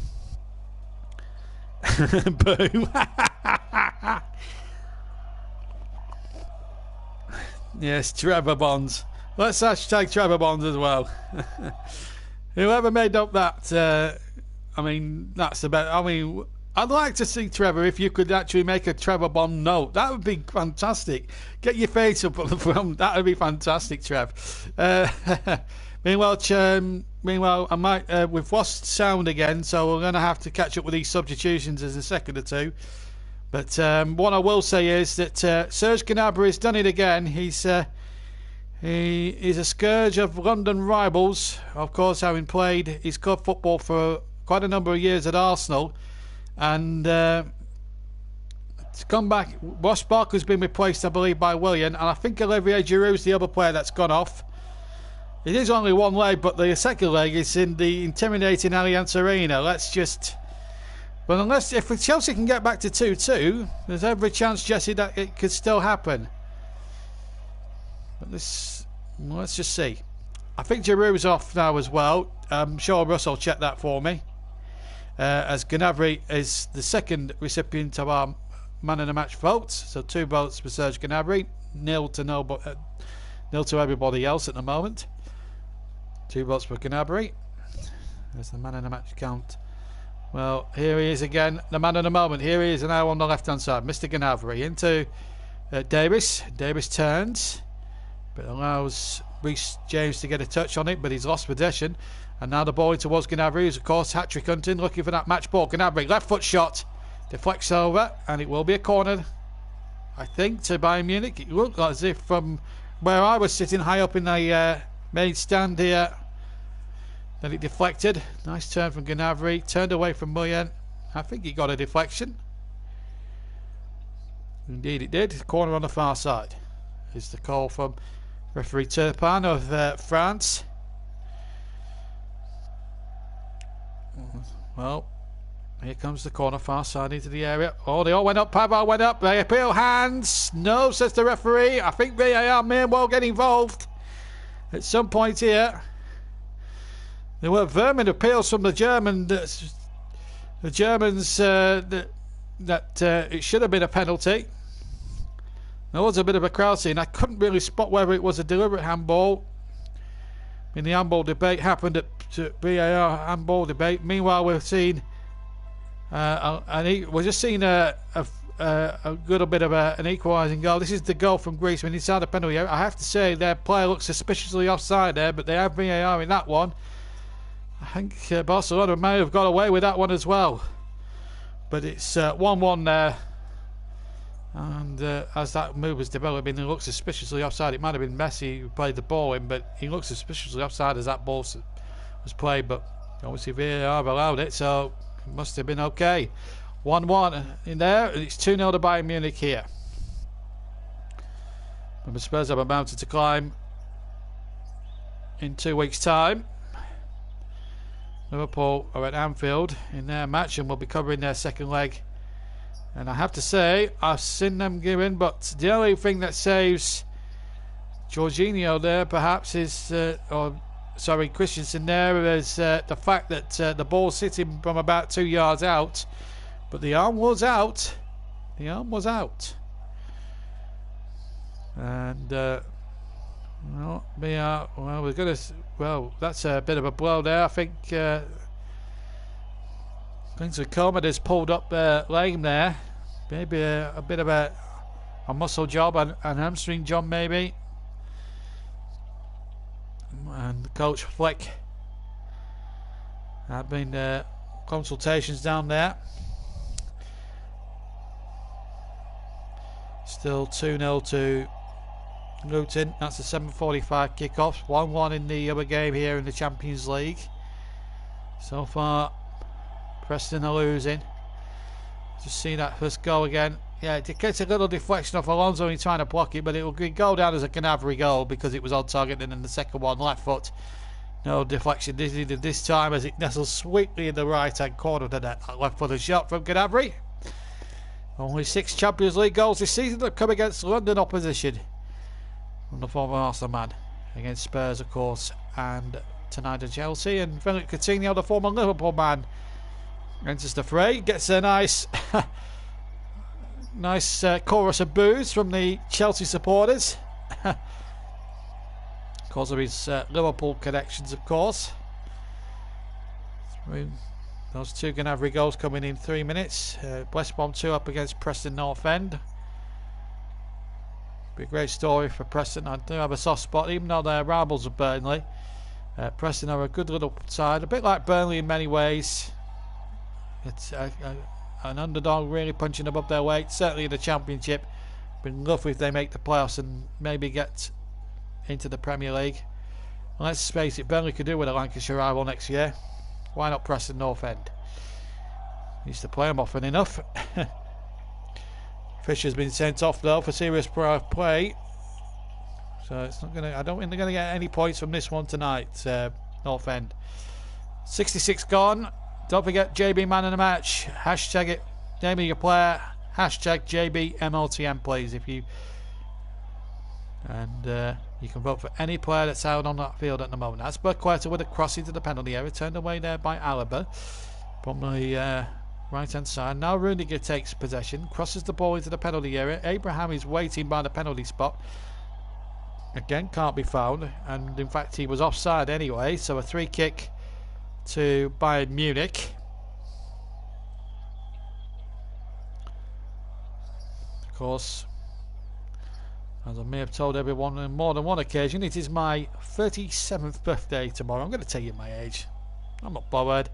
Yes, Trevor Bonds. Let's hashtag Trevor Bonds as well. Whoever made up that, I mean, that's the best. I mean, I'd like to see Trevor, if you could actually make a Trevor Bond note. That would be fantastic. Get your face up on the front. That would be fantastic, Trev. Meanwhile, I might we've lost sound again, so we're going to have to catch up with these substitutions in a second or two. But what I will say is that Serge Gnabry has done it again. He's a scourge of London rivals. Of course, having played his club football for quite a number of years at Arsenal, and to come back, Ross Barkley's been replaced, I believe, by Willian, and I think Olivier Giroud's the other player that's gone off. It is only one leg, but the second leg is in the intimidating Allianz Arena. Let's just... Well, if Chelsea can get back to 2-2, there's every chance, Jesse, that it could still happen. But let's just see. I think Giroud's off now as well. I'm sure Russell checked that for me. As Gnabry is the second recipient of our man of the match votes. So 2 votes for Serge Gnabry, 0 to everybody else at the moment. 2 votes for Gnabry. There's the man of the match count. Well, here he is again, the man of the moment. Here he is now on the left-hand side, Mr. Gnabry into Davis. Davis turns, but allows Reece James to get a touch on it, but he's lost possession. And now the ball in towards Gnabry, who's of course hat-trick hunting, looking for that match ball. Gnabry, left foot shot, deflects over, and it will be a corner, I think, to Bayern Munich. It looked as if from where I was sitting high up in the main stand here, then it deflected. Nice turn from Gnabry, turned away from Willian. I think he got a deflection. Indeed it did. Corner on the far side is the call from referee Turpin of France. Well, here comes the corner, far side into the area. Oh, they all went up. Pavard went up. They appeal hands. No, says the referee. I think VAR may well get involved at some point here. There were vermin appeals from the Germans that it should have been a penalty. There was a bit of a crowd scene. I couldn't really spot whether it was a deliberate handball. I mean, the handball debate happened at VAR handball debate. Meanwhile, we're seeing we're just seeing a little bit of an equalising goal. This is the goal from Greece when inside the penalty area. I have to say their player looks suspiciously offside there, but they have VAR in that one. I think Barcelona may have got away with that one as well. But it's 1-1 there. And as that move was developing, it looks suspiciously offside. It might have been Messi who played the ball in, but he looks suspiciously offside as that ball was played. But obviously VAR allowed it, so it must have been okay. 1-1 in there. It's 2-0 to Bayern Munich here. And the Spurs have a mountain to climb in 2 weeks' time. Liverpool are at Anfield in their match and will be covering their second leg. And I have to say, I've seen them given, but the only thing that saves Jorginho there perhaps is, Christensen there, is the fact that the ball's hitting from about 2 yards out. But the arm was out. The arm was out. And, we're going to... Well, that's a bit of a blow there. I think Kingsley Coman has pulled up lame there. Maybe a bit of a muscle job, an hamstring job maybe. And Coach Flick have been consultations down there. Still 2-0 to Luton. That's a 7:45 kickoff. 1-1 in the other game here in the Champions League. So far, Preston are losing. Just see that first goal again. Yeah, it gets a little deflection off Alonso in trying to block it, but it will go down as a Gnabry goal because it was on target. And then the second one, left foot. No deflection needed this time as it nestles sweetly in the right-hand corner of the net. That left-footed shot from Gnabry. Only 6 Champions League goals this season have come against London opposition. From the former Arsenal man. Against Spurs, of course, and tonight at Chelsea. And Philip Coutinho, the former Liverpool man, enters the fray. Gets a nice chorus of boos from the Chelsea supporters. Because of his Liverpool connections, of course. Those 2 Gnabry goals coming in 3 minutes. West Brom 2 up against Preston North End. Be a great story for Preston. I do have a soft spot, even though they're rivals of Burnley. Preston are a good little side, a bit like Burnley in many ways. It's an underdog, really punching above their weight. Certainly in the Championship. Be lovely if they make the playoffs and maybe get into the Premier League. And let's face it, Burnley could do with a Lancashire rival next year. Why not Preston North End? Used to play them often enough. Fisher's been sent off though for serious play, so it's not gonna. I don't think they're gonna get any points from this one tonight. North End. 66 gone. Don't forget JB man of the match. Hashtag it. Name of your player. Hashtag JB MLTM please if you. And you can vote for any player that's out on that field at the moment. That's Burkwater with a cross into the penalty area, turned away there by Alaba from the right hand side. Now Rudiger takes possession, crosses the ball into the penalty area. Abraham is waiting by the penalty spot. Again, can't be found, and in fact he was offside anyway, so a 3 kick to Bayern Munich. Of course, as I may have told everyone on more than one occasion, it is my 37th birthday tomorrow. I'm going to tell you my age. I'm not bothered.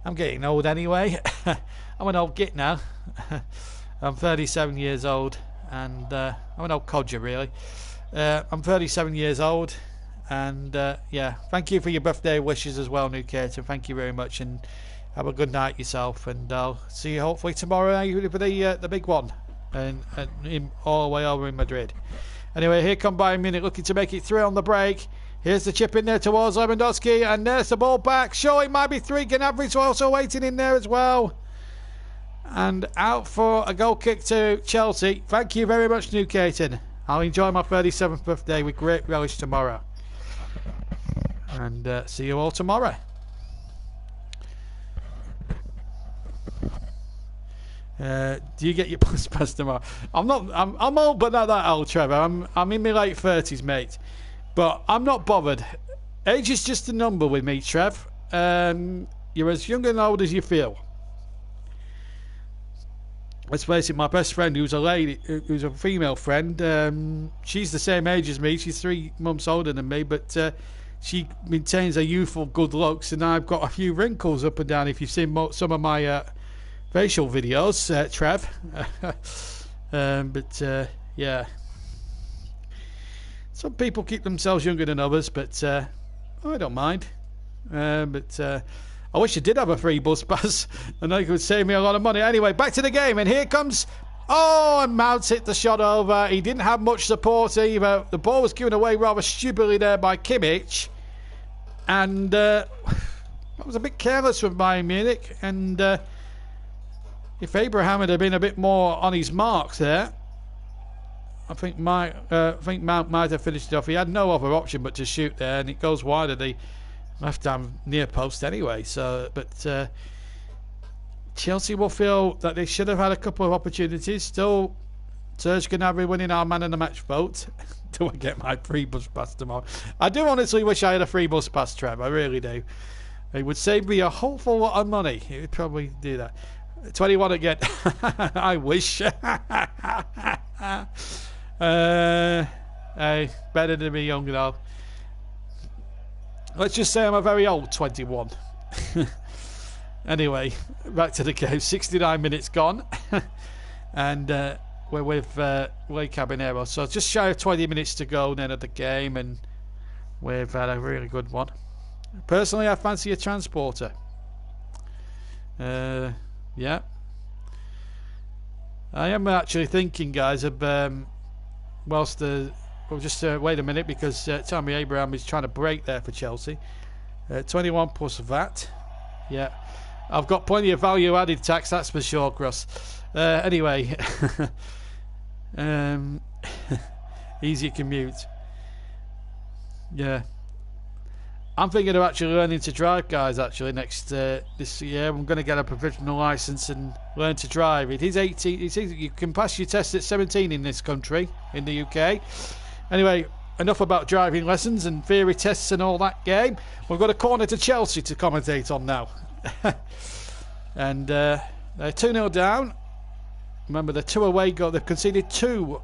I'm getting old anyway. I'm an old git now. I'm 37 years old, and I'm an old codger really. I'm 37 years old, and yeah, thank you for your birthday wishes as well, Newcaster. Thank you very much, and have a good night yourself, and I'll see you hopefully tomorrow for the big one, and all the way over in Madrid. Anyway, here come Bayern Munich looking to make it 3 on the break. Here's the chip in there towards Lewandowski, and there's the ball back. Sure, it might be 3. Gnabry's also waiting in there as well. And out for a goal kick to Chelsea. Thank you very much, Newcaster. I'll enjoy my 37th birthday with great relish tomorrow. And see you all tomorrow. Do you get your bus pass tomorrow? I'm old, but not that old, Trevor. I'm in my late 30s, mate. But I'm not bothered. Age is just a number with me, Trev. You're as young and old as you feel. Let's face it, my best friend, who's a female friend, she's the same age as me. She's 3 months older than me, but she maintains her youthful good looks, and I've got a few wrinkles up and down. If you've seen some of my facial videos, Trev. But yeah, some people keep themselves younger than others, but I don't mind. But I wish I did have a free bus pass, and it could save me a lot of money. Anyway, back to the game, and here comes... Oh, and Mounts hit the shot over. He didn't have much support either. The ball was given away rather stupidly there by Kimmich, and that was a bit careless from Bayern Munich. And if Abraham had been a bit more on his marks there, I think Mount might have finished it off. He had no other option but to shoot there, and it goes wide of the left-hand near post anyway. So, but Chelsea will feel that they should have had a couple of opportunities. Still, Serge Gnabry winning our man of the match vote. Do I get my free bus pass tomorrow? I do honestly wish I had a free bus pass, Trev. I really do. It would save me a whole full lot of money. It would probably do that. 21 again. I wish. Hey, better than me young though. Let's just say I'm a very old 21. Anyway, back to the game. 69 minutes gone. And we're with Lee Cabinero. So just shy of 20 minutes to go then of the game, and we've had a really good one. Personally, I fancy a transporter. Yeah. I am actually thinking, guys, of whilst well, just wait a minute, because Tammy Abraham is trying to break there for Chelsea. 21 plus VAT. Yeah, I've got plenty of value added tax, that's for sure, Cross. Anyway, easy commute. Yeah, I'm thinking of actually learning to drive, guys. Actually, this year I'm going to get a provisional license and learn to drive. It is 18. You can pass your test at 17 in this country, in the UK. Anyway, enough about driving lessons and theory tests and all that game. We've got a corner to Chelsea to commentate on now. And they're 2-0 down. Remember, the 2 away goals. They've conceded 2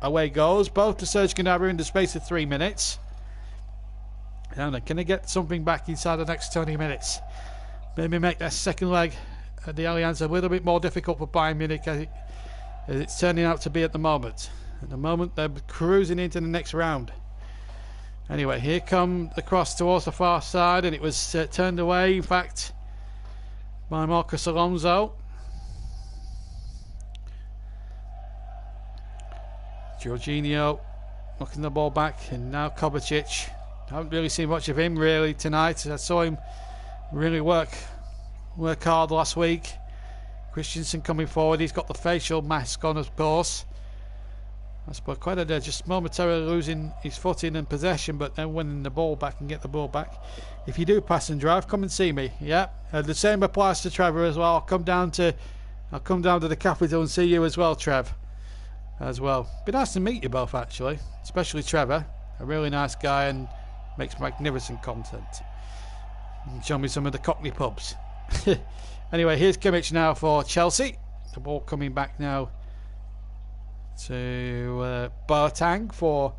away goals, both to Serge Gnabry in the space of 3 minutes. And can they get something back inside the next 20 minutes? Maybe make that second leg at the Allianz a little bit more difficult for Bayern Munich as it's turning out to be at the moment. At the moment, they're cruising into the next round. Anyway, here come the cross towards the far side, and it was turned away, in fact, by Marcus Alonso. Jorginho knocking the ball back, and now Kovacic. I haven't really seen much of him really tonight. I saw him really work hard last week. Christensen coming forward. He's got the facial mask on, of course. That's quite a just momentarily losing his footing and possession, but then winning the ball back and get the ball back. If you do pass and drive, come and see me. Yeah, the same applies to Trevor as well. I'll come down to the capital and see you as well, Trev. As well. Be nice to meet you both, actually, especially Trevor. A really nice guy and makes magnificent content. And show me some of the Cockney pubs. Anyway, here's Kimmich now for Chelsea. The ball coming back now to Boateng for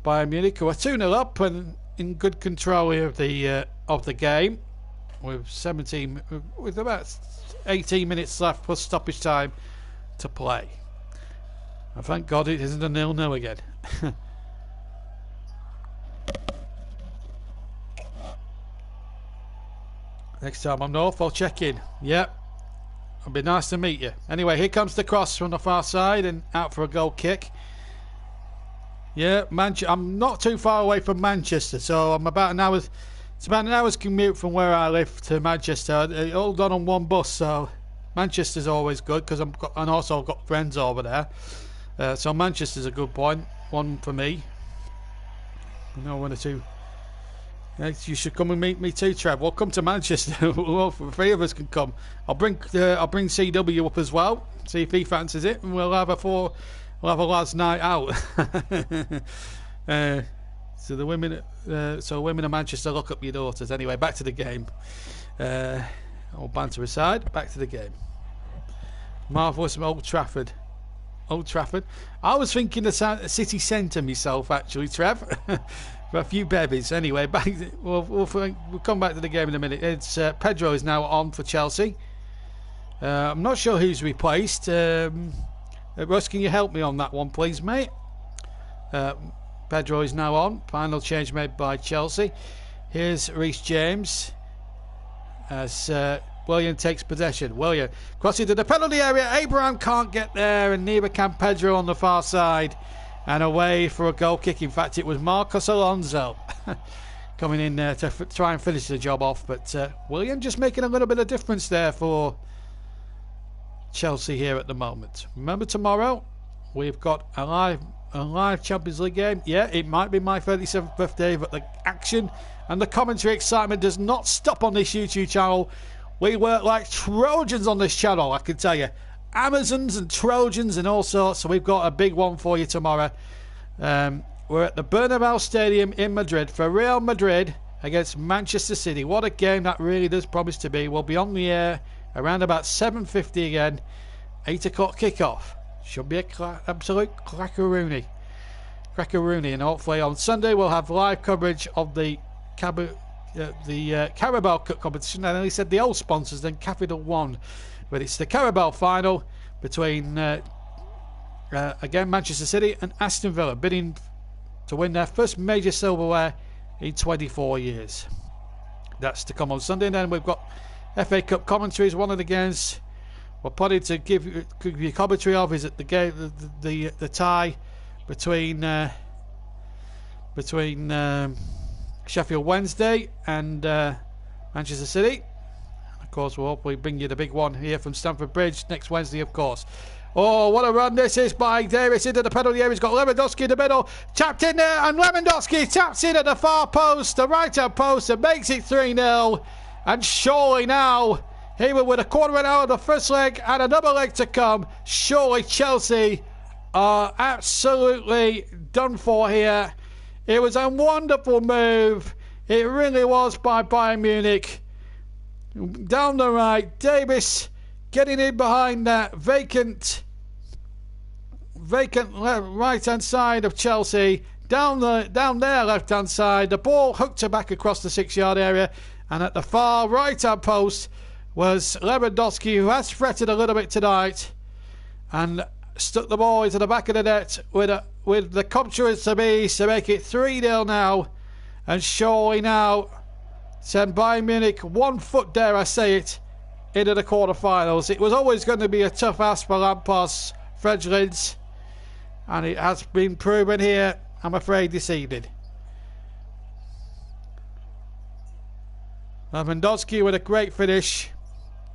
Bayern Munich, who are 2-0 up and in good control of the game with about 18 minutes left plus stoppage time to play. And thank God it isn't a 0-0 again. Next time I'm north, I'll check in. Yep. It'll be nice to meet you. Anyway, here comes the cross from the far side and out for a goal kick. Yeah, I'm not too far away from Manchester, so I'm about an hour's. It's about an hour's commute from where I live to Manchester. All done on one bus, so Manchester's always good because I've got friends over there. So Manchester's a good one for me. I know 1 or 2. You should come and meet me too, Trev. We'll come to Manchester. Well, 3 of us can come. I'll bring CW up as well. See if he fancies it, and we'll have a lads' night out. So the women of Manchester, look up your daughters. Anyway, back to the game. All banter aside, back to the game. Marvellous Old Trafford. I was thinking the city centre myself, actually, Trev. For a few babies. Anyway, we'll come back to the game in a minute. It's Pedro is now on for Chelsea. I'm not sure who's replaced. Russ, can you help me on that one, please, mate? Pedro is now on. Final change made by Chelsea. Here's Reece James as William takes possession. William crossing to the penalty area. Abraham can't get there, and neither can Pedro on the far side. And away for a goal kick. In fact, it was Marcos Alonso coming in there to try and finish the job off. But William just making a little bit of difference there for Chelsea here at the moment. Remember, tomorrow we've got a live Champions League game. Yeah, it might be my 37th birthday, but the action and the commentary excitement does not stop on this YouTube channel. We work like Trojans on this channel, I can tell you. Amazons and Trojans and all sorts. So we've got a big one for you tomorrow. We're at the Bernabeu Stadium in Madrid for Real Madrid against Manchester City. What a game that really does promise to be. We'll be on the air around about 7:50 again. 8 o'clock kickoff. Should be a absolute crackaroony. And hopefully on Sunday we'll have live coverage of the Carabao Cup competition. And he said the old sponsors, then Capital One. But it's the Carabao final between again Manchester City and Aston Villa, bidding to win their first major silverware in 24 years. That's to come on Sunday. And then we've got FA Cup commentaries, one of the games we're planning to give you commentary of is at the game, the tie between Sheffield Wednesday and Manchester City. Of course, we'll hopefully bring you the big one here from Stamford Bridge next Wednesday, of course. Oh, what a run this is by Davis into the penalty area. He's got Lewandowski in the middle. Tapped in there, and Lewandowski taps in at the far post, the right-hand post, and makes it 3-0. And surely now, even with a quarter of an hour of the first leg and another leg to come, surely Chelsea are absolutely done for here. It was a wonderful move. It really was by Bayern Munich. Down the right, Davis getting in behind that vacant right-hand side of Chelsea. Down their left-hand side, the ball hooked her back across the 6-yard area, and at the far right-hand post was Lewandowski, who has fretted a little bit tonight, and stuck the ball into the back of the net with the confidence to be to make it 3-0 now, and surely now send Bayern Munich 1 foot, dare I say it, into the quarterfinals. It was always going to be a tough ask for Lampard's fledglings, and it has been proven here, I'm afraid, this evening. Lewandowski with a great finish,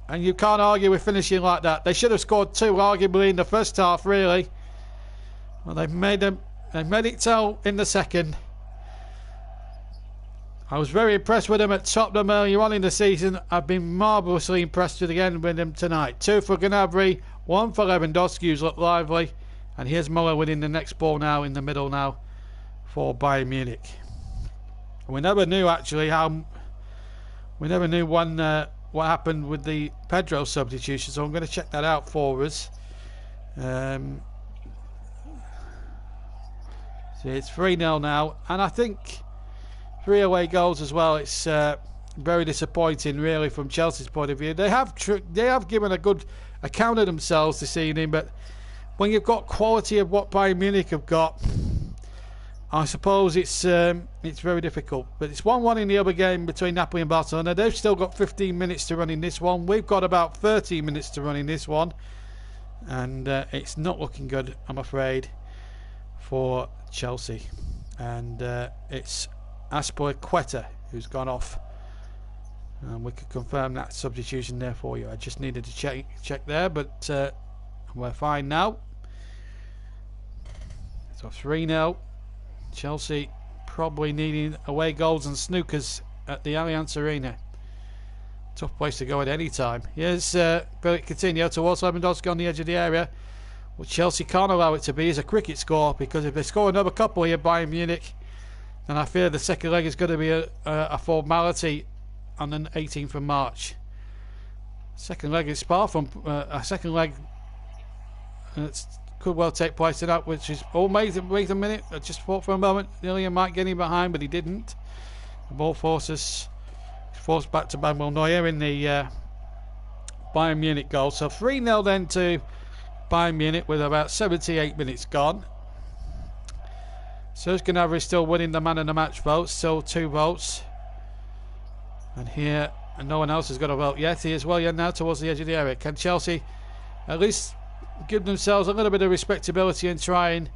and you can't argue with finishing like that. They should have scored 2, arguably, in the first half, really. Well, they've made it tell in the second. I was very impressed with him at Tottenham earlier on in the season. I've been marvellously impressed again with him tonight. 2 for Gnabry, 1 for Lewandowski, who's looked lively. And here's Muller winning the next ball now in the middle now for Bayern Munich. We never knew actually what happened with the Pedro substitution, so I'm going to check that out for us. See, it's 3-0 now, and I think 3 away goals as well. It's very disappointing, really, from Chelsea's point of view. They have given a good account of themselves this evening, but when you've got quality of what Bayern Munich have got, I suppose it's very difficult. But it's 1-1 in the other game between Napoli and Barcelona. They've still got 15 minutes to run in this one. We've got about 30 minutes to run in this one, and it's not looking good, I'm afraid, for Chelsea. And it's Azpilicueta who's gone off, and we could confirm that substitution there for you. I just needed to check there, but we're fine now. So 3-0. Chelsea probably needing away goals and snookers at the Allianz Arena. Tough place to go at any time. Here's Philippe Coutinho towards Lewandowski on the edge of the area. Well, Chelsea can't allow it to be as a cricket score, because if they score another couple here, Bayern Munich, then I fear the second leg is going to be a formality on the 18th of March. Second leg is far from a second leg. It could well take place tonight, which is wait a minute. I just thought for a moment Ilya might get in behind, but he didn't. The ball forced back to Manuel Neuer in the Bayern Munich goal. So 3-0 then to Bayern Munich with about 78 minutes gone. Serge Gnabry still winning the man of the match vote, still 2 votes. And here, and no one else has got a vote yet. He is well now towards the edge of the area. Can Chelsea at least give themselves a little bit of respectability and try and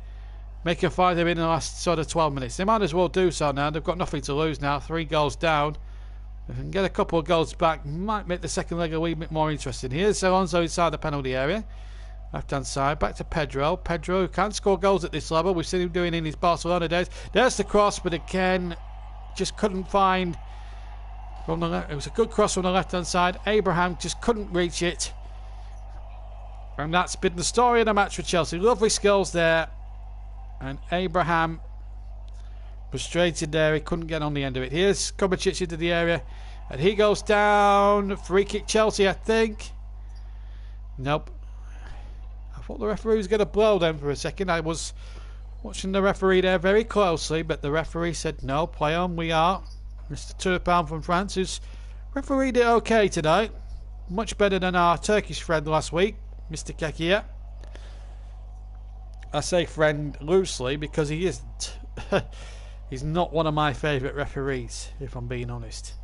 make a fight in the last sort of 12 minutes? They might as well do so now. They've got nothing to lose now. 3 goals down. If they can get a couple of goals back, might make the second leg a wee bit more interesting. Here's Alonso inside the penalty area. Left hand side, back to Pedro. Pedro, who can't score goals at this level. We've seen him doing in his Barcelona days. There's the cross, but again, just couldn't find from the left. It was a good cross from the left hand side. Abraham just couldn't reach it. And that's been the story of the match for Chelsea. Lovely skills there. And Abraham frustrated there. He couldn't get on the end of it. Here's Kovacic into the area. And he goes down. Free kick Chelsea, I think. Nope. I thought the referee was going to blow them for a second. I was watching the referee there very closely, but the referee said, no, play on, we are. Mr. Turpin from France, who's refereed it okay tonight. Much better than our Turkish friend last week, Mr. Kekia. I say friend loosely because he isn't. He's not one of my favourite referees, if I'm being honest.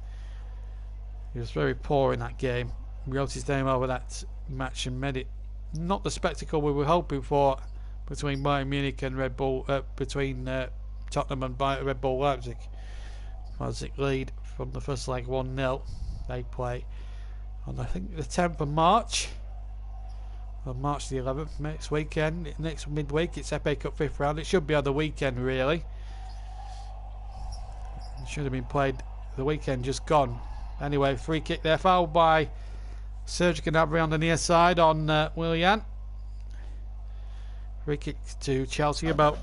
He was very poor in that game. He wrote his name over that match and made it not the spectacle we were hoping for between Bayern Munich and Red Bull, between Tottenham and Red Bull Leipzig. Magic lead from the first leg 1-0. They play on, I think, the 10th of March. On March the 11th, next weekend, next midweek. It's FA Cup 5th round. It should be on the weekend, really. It should have been played the weekend just gone. Anyway, free kick there, fouled by Serge Gnabry on the near side on Willian. Free kick to Chelsea, about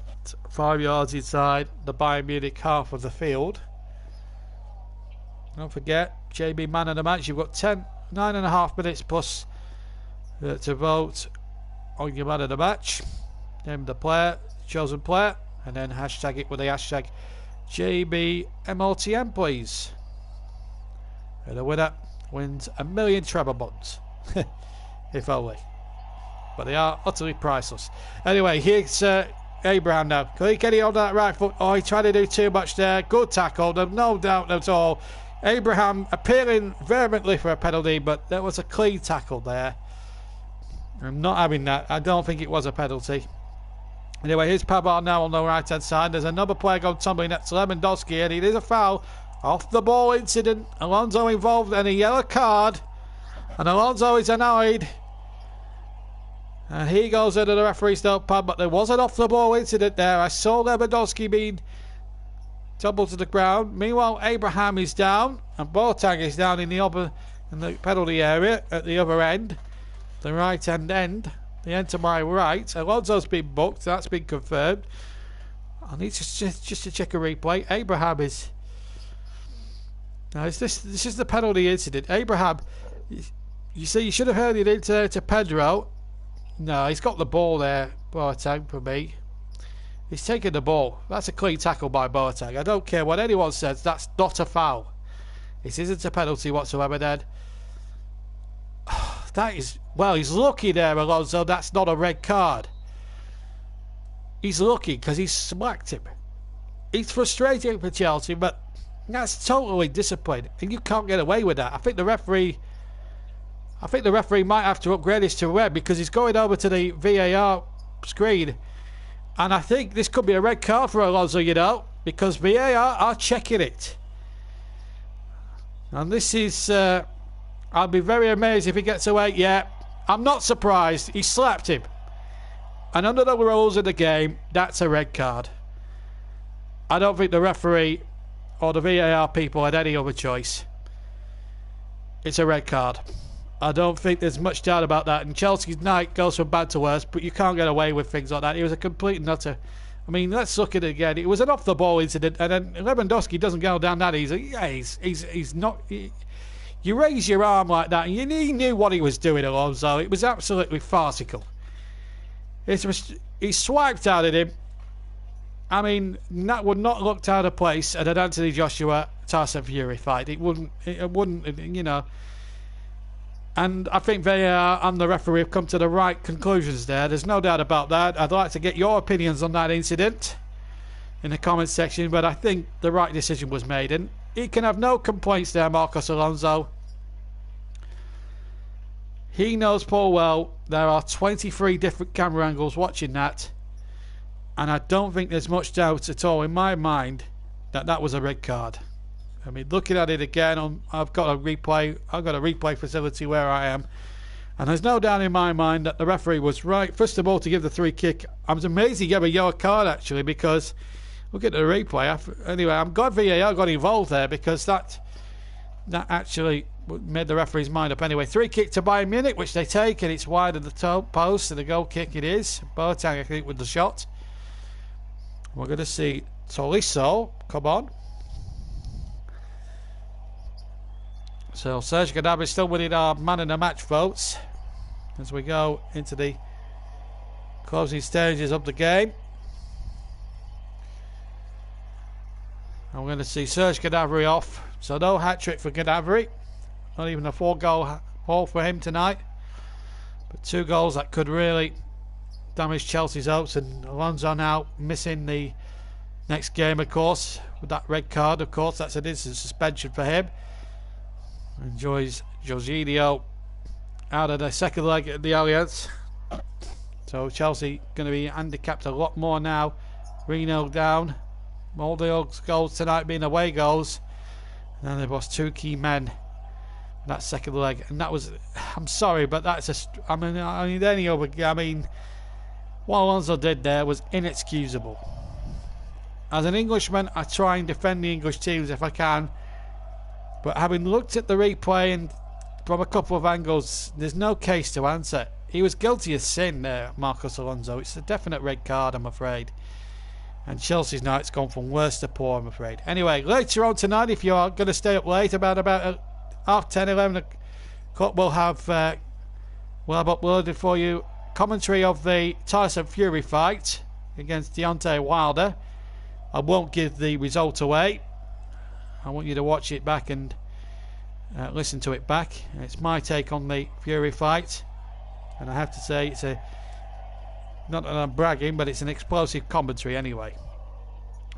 5 yards inside the Bayern Munich half of the field. Don't forget, JB man of the match. You've got 9.5 minutes plus to vote on your man of the match. Name the player, chosen player, and then hashtag it with the hashtag JBMLTM, please. And the winner wins 1 million treble bonds. If only. But they are utterly priceless. Anyway, here's Abraham now. Can he get it on that right foot? Oh, he tried to do too much there. Good tackle, no doubt at all. Abraham appealing vehemently for a penalty, but there was a clean tackle there. I'm not having that. I don't think it was a penalty. Anyway, here's Pavard now on the right hand side. There's another player going tumbling next to Lewandowski, and it is a foul. Off the ball incident. Alonso involved in a yellow card, and Alonso is annoyed. And he goes into the referee's notepad, but there was an off the ball incident there. I saw Lewandowski being tumbled to the ground. Meanwhile, Abraham is down, and Boateng is down in the penalty area at the other end. The right hand end, the end to my right. Alonso's been booked, that's been confirmed. I need just to check a replay. Abraham is. Now, this is the penalty incident. Abraham, you see, you should have heard it into Pedro. No, he's got the ball there, Boateng, for me. He's taken the ball. That's a clean tackle by Boateng. I don't care what anyone says, that's not a foul. This isn't a penalty whatsoever, then. That is, well, he's lucky there, Alonso. That's not a red card. He's lucky because he's smacked him. He's frustrating for Chelsea, but that's totally disciplined, and you can't get away with that. I think the referee might have to upgrade this to red because he's going over to the VAR screen, and I think this could be a red card for Alonso, you know, because VAR are checking it. And this is. I'll be very amazed if he gets away. Yeah, I'm not surprised. He slapped him. And under the rules of the game, that's a red card. I don't think the referee or the VAR people had any other choice. It's a red card. I don't think there's much doubt about that. And Chelsea's night goes from bad to worse, but you can't get away with things like that. It was a complete nutter. I mean, let's look at it again. It was an off-the-ball incident, and then Lewandowski doesn't go down that easy. Yeah, he's not... You raise your arm like that, and he knew what he was doing, Alonso. It was absolutely farcical. He swiped out at him. I mean, that would not look out of place at an Anthony Joshua Tyson Fury fight. It wouldn't, you know. And I think VAR and the referee have come to the right conclusions there. There's no doubt about that. I'd like to get your opinions on that incident in the comments section, but I think the right decision was made, and he can have no complaints there, Marcos Alonso. He knows full well there are 23 different camera angles watching that, and I don't think there's much doubt at all in my mind that that was a red card. I mean, looking at it again, I've got a replay facility where I am, and there's no doubt in my mind that the referee was right. First of all, to give the free kick. I was amazed he gave a yellow card, actually, because look at the replay. Anyway, I'm glad VAR got involved there, because that actually made the referee's mind up. Anyway, free kick to Bayern Munich, which they take, and it's wide of the top post, and the goal kick it is. Boateng, I think, with the shot. We're going to see Tolisso come on. So Serge Gnabry still winning our man in the match votes as we go into the closing stages of the game. And we're going to see Serge Gnabry off. So no hat-trick for Gnabry. Not even a 4-goal haul for him tonight. But 2 goals that could really damage Chelsea's hopes. And Alonso now missing the next game, of course, with that red card. Of course, that's an instant suspension for him. Enjoys Jorginho out of the second leg at the Allianz. So Chelsea going to be handicapped a lot more now. Reno down. All the goals tonight being away goals. And they've lost 2 key men in that second leg, and that was, I'm sorry, but that's just, I mean any other, I mean, what Alonso did there was inexcusable. As an Englishman, I try and defend the English teams if I can, but having looked at the replay and from a couple of angles, there's no case to answer. He was guilty of sin there, Marcos Alonso. It's a definite red card, I'm afraid. And Chelsea's night's gone from worse to poor, I'm afraid. Anyway, later on tonight, if you are going to stay up late, about 10:30, 11 o'clock, we'll have uploaded for you commentary of the Tyson Fury fight against Deontay Wilder. I won't give the result away. I want you to watch it back and listen to it back. It's my take on the Fury fight, and I have to say it's not that I'm bragging, but it's an explosive commentary anyway.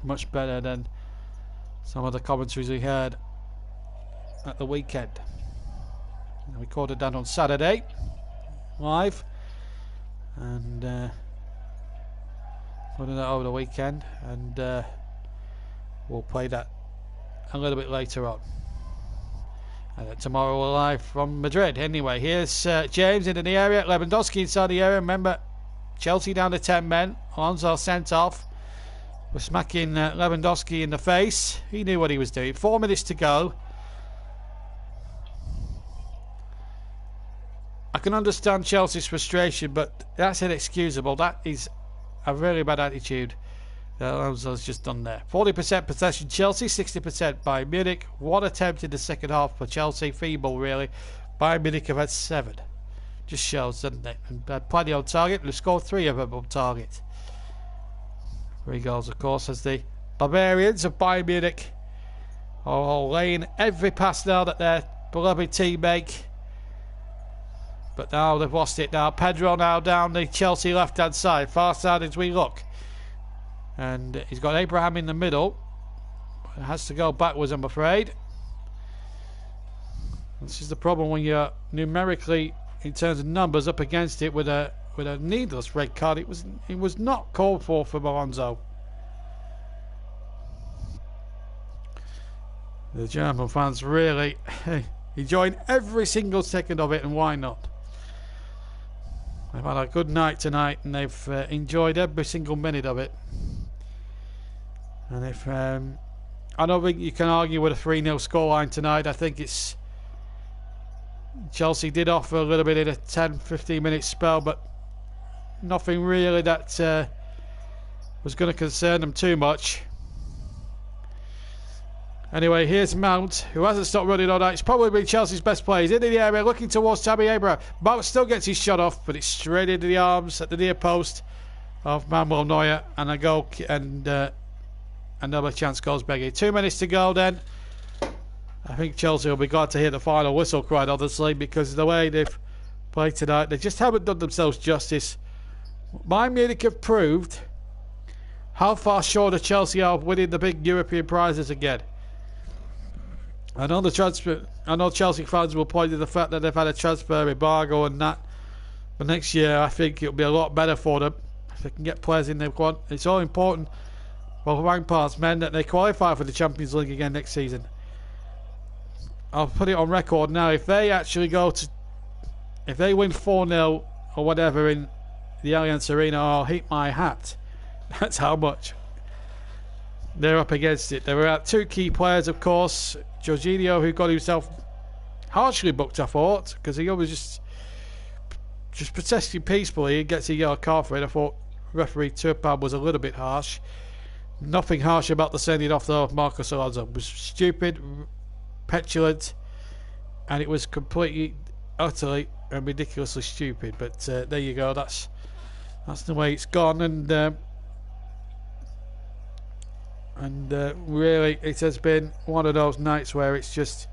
Much better than some of the commentaries we heard at the weekend. I recorded that on Saturday live, and put it over the weekend, and we'll play that a little bit later on. And then tomorrow we're live from Madrid. Anyway, here's James into the area, Lewandowski inside the area. Remember, Chelsea down to 10 men. Alonso sent off. We're smacking Lewandowski in the face. He knew what he was doing. 4 minutes to go. I can understand Chelsea's frustration, but that's inexcusable. That is a really bad attitude that Alonso's just done there. 40% possession Chelsea, 60% Bayern Munich. 1 attempt in the second half for Chelsea. Feeble, really. Bayern Munich have had 7. Just shows, doesn't it? And had plenty on target. They've scored 3 of them on target. 3 goals, of course, as the Barbarians of Bayern Munich are laying every pass now that their beloved team make. But now they've lost it now. Pedro now down the Chelsea left-hand side. Far side as we look. And he's got Abraham in the middle. It has to go backwards, I'm afraid. This is the problem when you're numerically, in terms of numbers, up against it with a needless red card. It was not called for from Alonso. The German fans really enjoying every single second of it, and why not? They've had a good night tonight, and they've enjoyed every single minute of it. And if I don't think you can argue with a 3-0 scoreline tonight. I think it's Chelsea did offer a little bit in a 10-15 minute spell, but nothing really that was going to concern them too much. Anyway, here's Mount, who hasn't stopped running all night. He's probably been Chelsea's best player. He's into the area, looking towards Tammy Abraham. Mount still gets his shot off, but it's straight into the arms at the near post of Manuel Neuer, and a goal, and another chance goes begging. 2 minutes to go then. I think Chelsea will be glad to hear the final whistle, quite honestly, because the way they've played tonight, they just haven't done themselves justice. Bayern Munich have proved how far short of Chelsea are of winning the big European prizes again. I know Chelsea fans will point to the fact that they've had a transfer embargo and that, but next year I think it'll be a lot better for them if they can get players in there. It's all important for Lampard's men that they qualify for the Champions League again next season. I'll put it on record now. If they actually if they win 4-0 or whatever in the Allianz Arena, I'll heat my hat. That's how much they're up against it. They were out 2 key players, of course. Jorginho, who got himself harshly booked, I thought, because he was just protesting peacefully and gets a yellow card for it. I thought referee Turpin was a little bit harsh. Nothing harsh about the sending off though of Marcos Alonso. It was stupid, petulant, and it was completely, utterly and ridiculously stupid. But there you go. That's the way it's gone, and really it has been one of those nights where it's just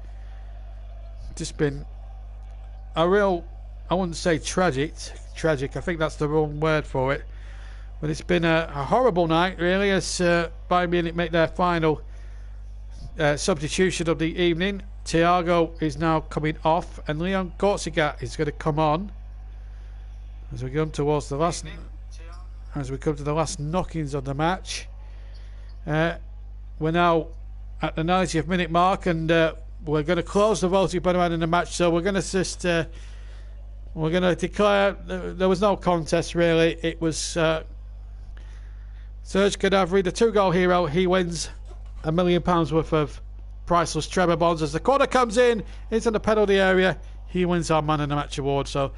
been a real, I wouldn't say tragic, I think that's the wrong word for it, but it's been a horrible night really, as Bayern Munich make their final substitution of the evening. Thiago is now coming off, and Leon Goretzka is going to come on as we come towards the last, as we come to the last knockings of the match. We're now at the 90th minute mark, and we're going to close the voting for man in the match. So we're going to just we're going to declare there was no contest really. It was Serge Gnabry, the 2-goal hero. He wins £1 million worth of priceless treble bonds as the corner comes in into the penalty area. He wins our man in the match award. So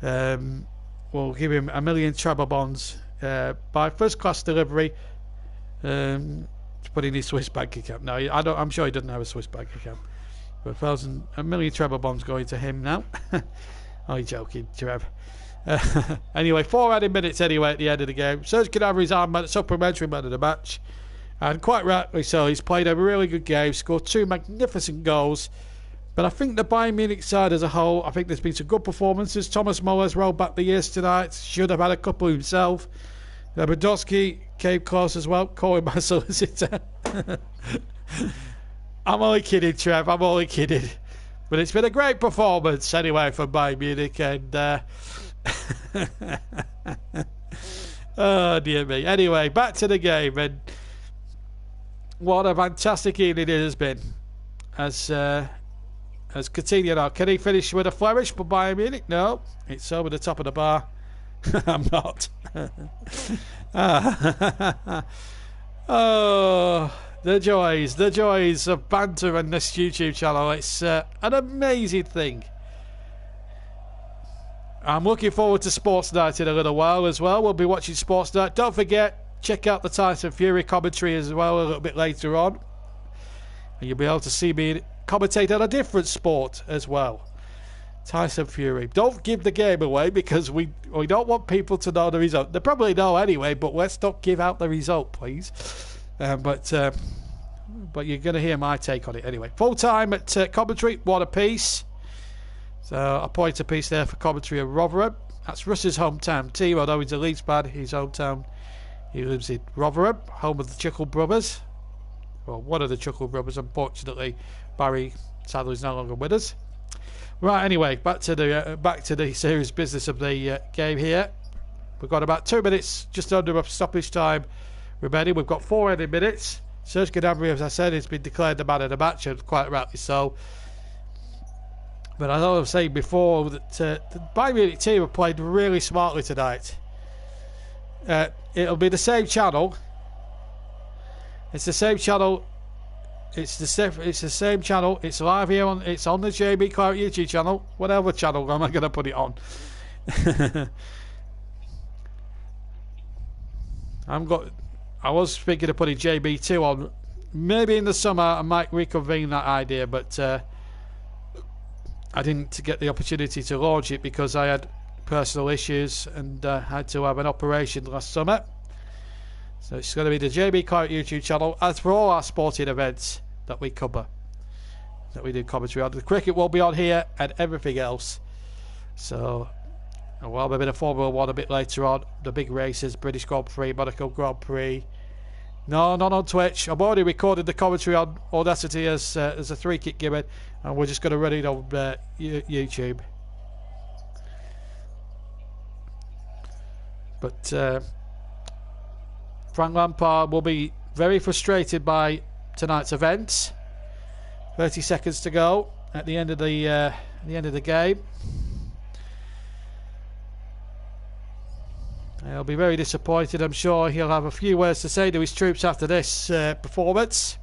we'll give him £1 million treble bonds by first class delivery. To put in his Swiss bank account. No, I'm sure he doesn't have a Swiss bank account. But £1 million treble bonds going to him now. Oh, you're joking, Trev. Anyway, 4 added minutes anyway at the end of the game. Serge Gnabry's our supplementary man of the match. And quite rightly so, he's played a really good game, scored 2 magnificent goals. But I think the Bayern Munich side as a whole, I think there's been some good performances. Thomas Muller's rolled back the years tonight. Should have had a couple himself. Lewandowski came close as well, calling my solicitor. I'm only kidding, Trev. I'm only kidding. But it's been a great performance anyway for Bayern Munich. And oh dear me. Anyway, back to the game. And what a fantastic evening it has been. As Coutinho now, can he finish with a flourish for Bayern Munich? No, it's over the top of the bar. I'm not. Oh, the joys of banter on this YouTube channel. It's an amazing thing. I'm looking forward to Sports Night in a little while as well. We'll be watching Sports Night. Don't forget, check out the Tyson Fury commentary as well a little bit later on. And you'll be able to see me commentate on a different sport as well. Tyson Fury. Don't give the game away because we don't want people to know the result. They probably know anyway, but let's not give out the result, please. But you're going to hear my take on it anyway. Full time at commentary, one apiece. So a point apiece there for commentary of Rotherham. That's Russ's hometown team, although he's a Leeds fan. His hometown, he lives in Rotherham, home of the Chuckle Brothers. Well, one of the Chuckle Brothers. Unfortunately, Barry sadly is no longer with us. Right, anyway, back to the serious business of the game here. We've got about 2 minutes, just under a stoppage time remaining. We've got 4 added minutes. Serge Gnabry, as I said, has been declared the man of the match, and quite rightly so. But I know I was saying before that the Bayern Munich team have played really smartly tonight. It'll be the same channel. It's the same channel. It's the same channel. It's live here it's on the JB Clark YouTube channel. Whatever channel am I going to put it on? I was thinking of putting JB2 on. Maybe in the summer I might reconvene that idea, but I didn't get the opportunity to launch it because I had personal issues and had to have an operation last summer. So it's going to be the JB Clark YouTube channel, as for all our sporting events that we cover, that we do commentary on. The cricket will be on here and everything else. So we'll have a bit of Formula 1 a bit later on. The big races, British Grand Prix, Monaco Grand Prix. No, not on Twitch. I've already recorded the commentary on Audacity as a 3-kick given, and we're just going to run it on YouTube. But Frank Lampard will be very frustrated by tonight's events. 30 seconds to go at the end of the game. He'll be very disappointed. I'm sure he'll have a few words to say to his troops after this performance.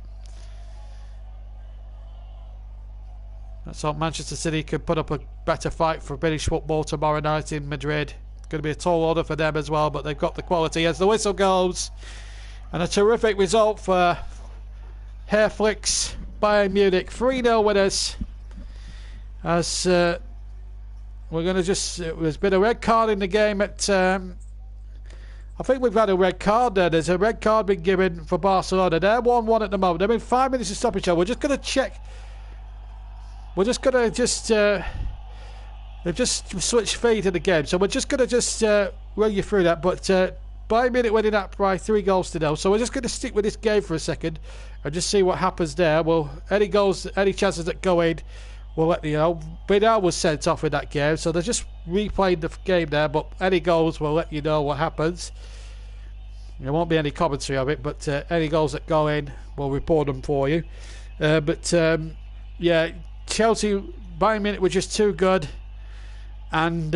Let's hope Manchester City can put up a better fight for British football tomorrow night in Madrid. Going to be a tall order for them as well, but they've got the quality. As the whistle goes, and a terrific result for Hairflick's Bayern Munich, 3-0 winners. As we're going to there's been a red card in the game at I think we've had a red card there. There's a red card been given for Barcelona. They're 1-1 at the moment. They've been 5 minutes to stoppage time. We're just going to check. We're just going to they've just switched feet in the game, so we're just going to run you through that. But Bayern Munich winning that by 3-0. So we're just going to stick with this game for a second and just see what happens there. Well, any goals, any chances that go in, we'll let you know. Vidal was sent off in that game, so they're just replaying the game there. But any goals, we'll let you know what happens. There won't be any commentary of it, but any goals that go in, we'll report them for you. Yeah, Chelsea, Bayern Munich were just too good, and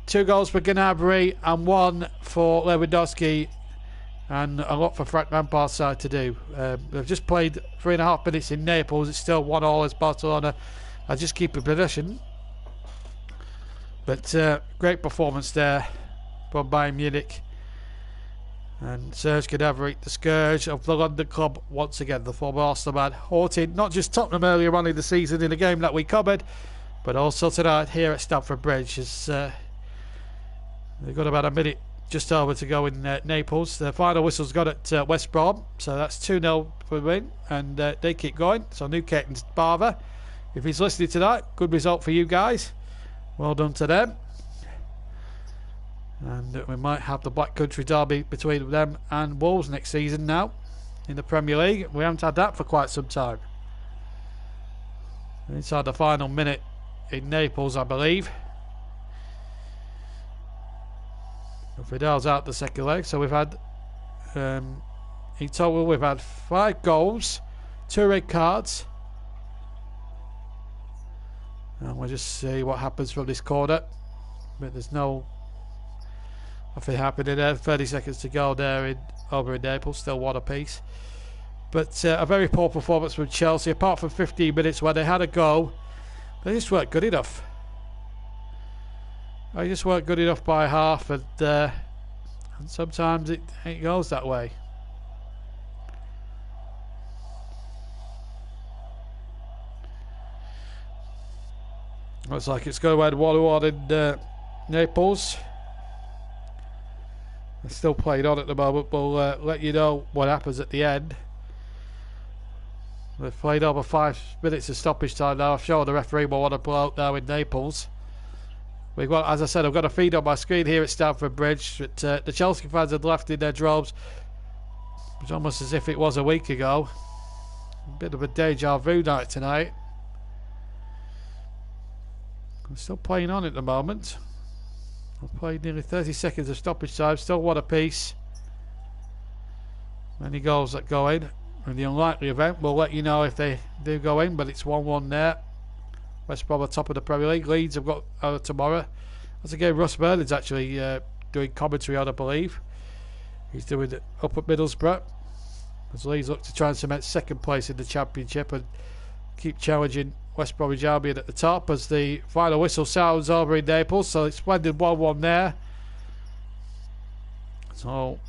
2 goals for Gnabry and 1 for Lewandowski, and a lot for Frank Lampard's side to do. They've just played 3.5 minutes in Naples. It's still 1-1 as Barcelona are just keeping possession. But great performance there from Bayern Munich. And Serge Gnabry, the scourge of the London club once again, the former Arsenal man, haunting not just Tottenham earlier on in the season in a game that we covered, but also tonight here at Stamford Bridge. As they've got about a minute just over to go in Naples. The final whistle's got at West Brom, so that's 2-0 for the win, and they keep going. So Newcaton's Barber, if he's listening tonight, good result for you guys. Well done to them. And we might have the Black Country derby between them and Wolves next season now in the Premier League. We haven't had that for quite some time. Inside the final minute in Naples, I believe. Vidal's out the second leg, so we've had in total we've had 5 goals, 2 red cards, and we'll just see what happens from this corner. But there's nothing happening there. 30 seconds to go there over in Naples, still 1 apiece. But a very poor performance from Chelsea, apart from 15 minutes where they had a goal. They just weren't good enough. They just weren't good enough by half, and sometimes it goes that way. Looks like it's going to end 1-1 in Naples. It's still playing on at the moment. We'll let you know what happens at the end. We've played over 5 minutes of stoppage time now. I'm sure the referee will want to blow out now in Naples. We've got, as I said, I've got a feed on my screen here at Stamford Bridge. But, the Chelsea fans had left in their droves. It's almost as if it was a week ago. A bit of a deja vu night tonight. I'm still playing on at the moment. I've played nearly 30 seconds of stoppage time. Still 1 apiece. Many goals that go in. In the unlikely event, we'll let you know if they do go in. But it's 1-1 there. West Brom are top of the Premier League. Leeds have got tomorrow. That's a game Russ Merlin's actually doing commentary on, I believe. He's doing it up at Middlesbrough. As Leeds look to try and cement 2nd place in the Championship and keep challenging West Bromwich Albion at the top as the final whistle sounds over in Naples. So it's splendid 1-1 there. So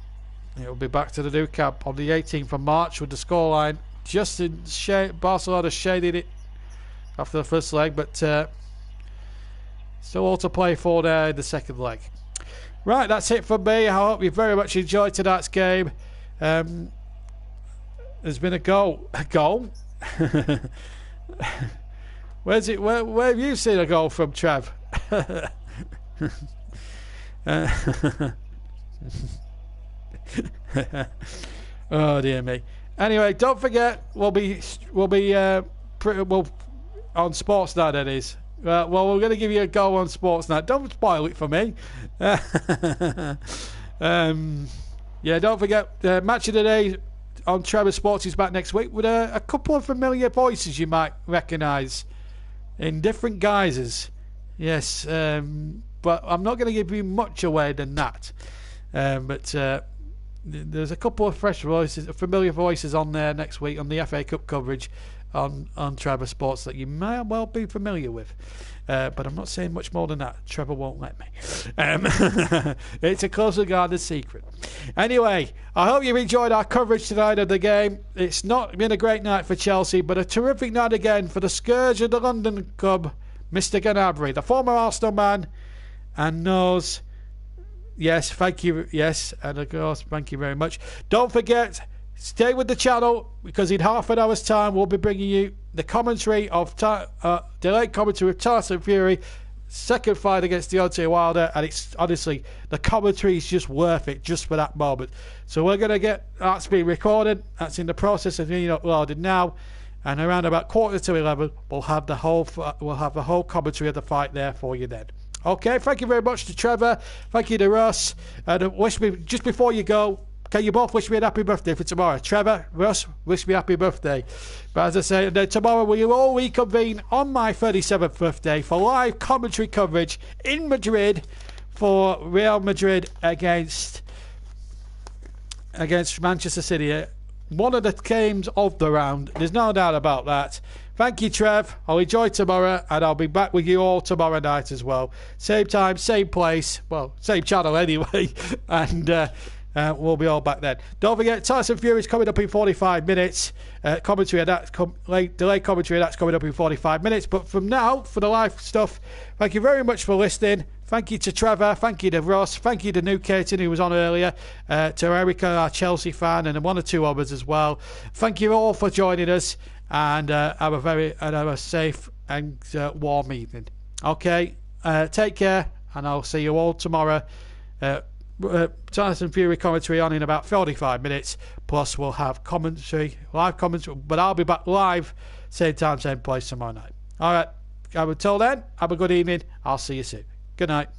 it'll be back to the new camp on the 18th of March with the scoreline just in Barcelona shading it after the first leg, but still all to play for there in the second leg. Right, that's it from me. I hope you very much enjoyed tonight's game. There's been a goal. A goal? Where's it? Where have you seen a goal from, Trev? Oh dear me. Anyway, don't forget we'll be on Sportsnet, that is. Well, we're going to give you a go on Sportsnet. Don't spoil it for me. Yeah, don't forget Match of the Day on Trevor Sports is back next week with a couple of familiar voices you might recognise in different guises. Yes, but I'm not going to give you much away than that. But there's a couple of fresh voices, familiar voices on there next week on the FA Cup coverage on Trevor Sports that you may well be familiar with. But I'm not saying much more than that. Trevor won't let me. It's a closely guarded secret. Anyway, I hope you've enjoyed our coverage tonight of the game. It's not been a great night for Chelsea, but a terrific night again for the scourge of the London club, Mr. Gnabry, the former Arsenal man, and knows. Yes, thank you. Yes, and of course, thank you very much. Don't forget, stay with the channel because in half an hour's time we'll be bringing you the commentary of delayed commentary of Tyson Fury, second fight against Deontay Wilder, and it's honestly the commentary is just worth it just for that moment. So we're gonna get that's being recorded. That's in the process of being uploaded now, and around about 11:15 we'll have the whole commentary of the fight there for you then. Okay, thank you very much to Trevor. Thank you to Russ. And wish me, just before you go, can you both wish me a happy birthday for tomorrow? Trevor, Russ, wish me a happy birthday. But as I say, tomorrow we will all reconvene on my 37th birthday for live commentary coverage in Madrid for Real Madrid against Manchester City. One of the games of the round. There's no doubt about that. Thank you, Trev. I'll enjoy tomorrow, and I'll be back with you all tomorrow night as well. Same time, same place. Well, same channel anyway. And we'll be all back then. Don't forget, Tyson Fury's coming up in 45 minutes. Commentary and that's delayed commentary, that's coming up in 45 minutes. But from now, for the live stuff, thank you very much for listening. Thank you to Trevor. Thank you to Ross. Thank you to New Caton, who was on earlier. To Erica, our Chelsea fan, and one or two others as well. Thank you all for joining us, and have a safe and warm evening. Okay, take care, and I'll see you all tomorrow. Tyson Fury commentary on in about 45 minutes. Plus, we'll have live commentary, but I'll be back live, same time, same place tomorrow night. All right. Until then, have a good evening. I'll see you soon. Good night.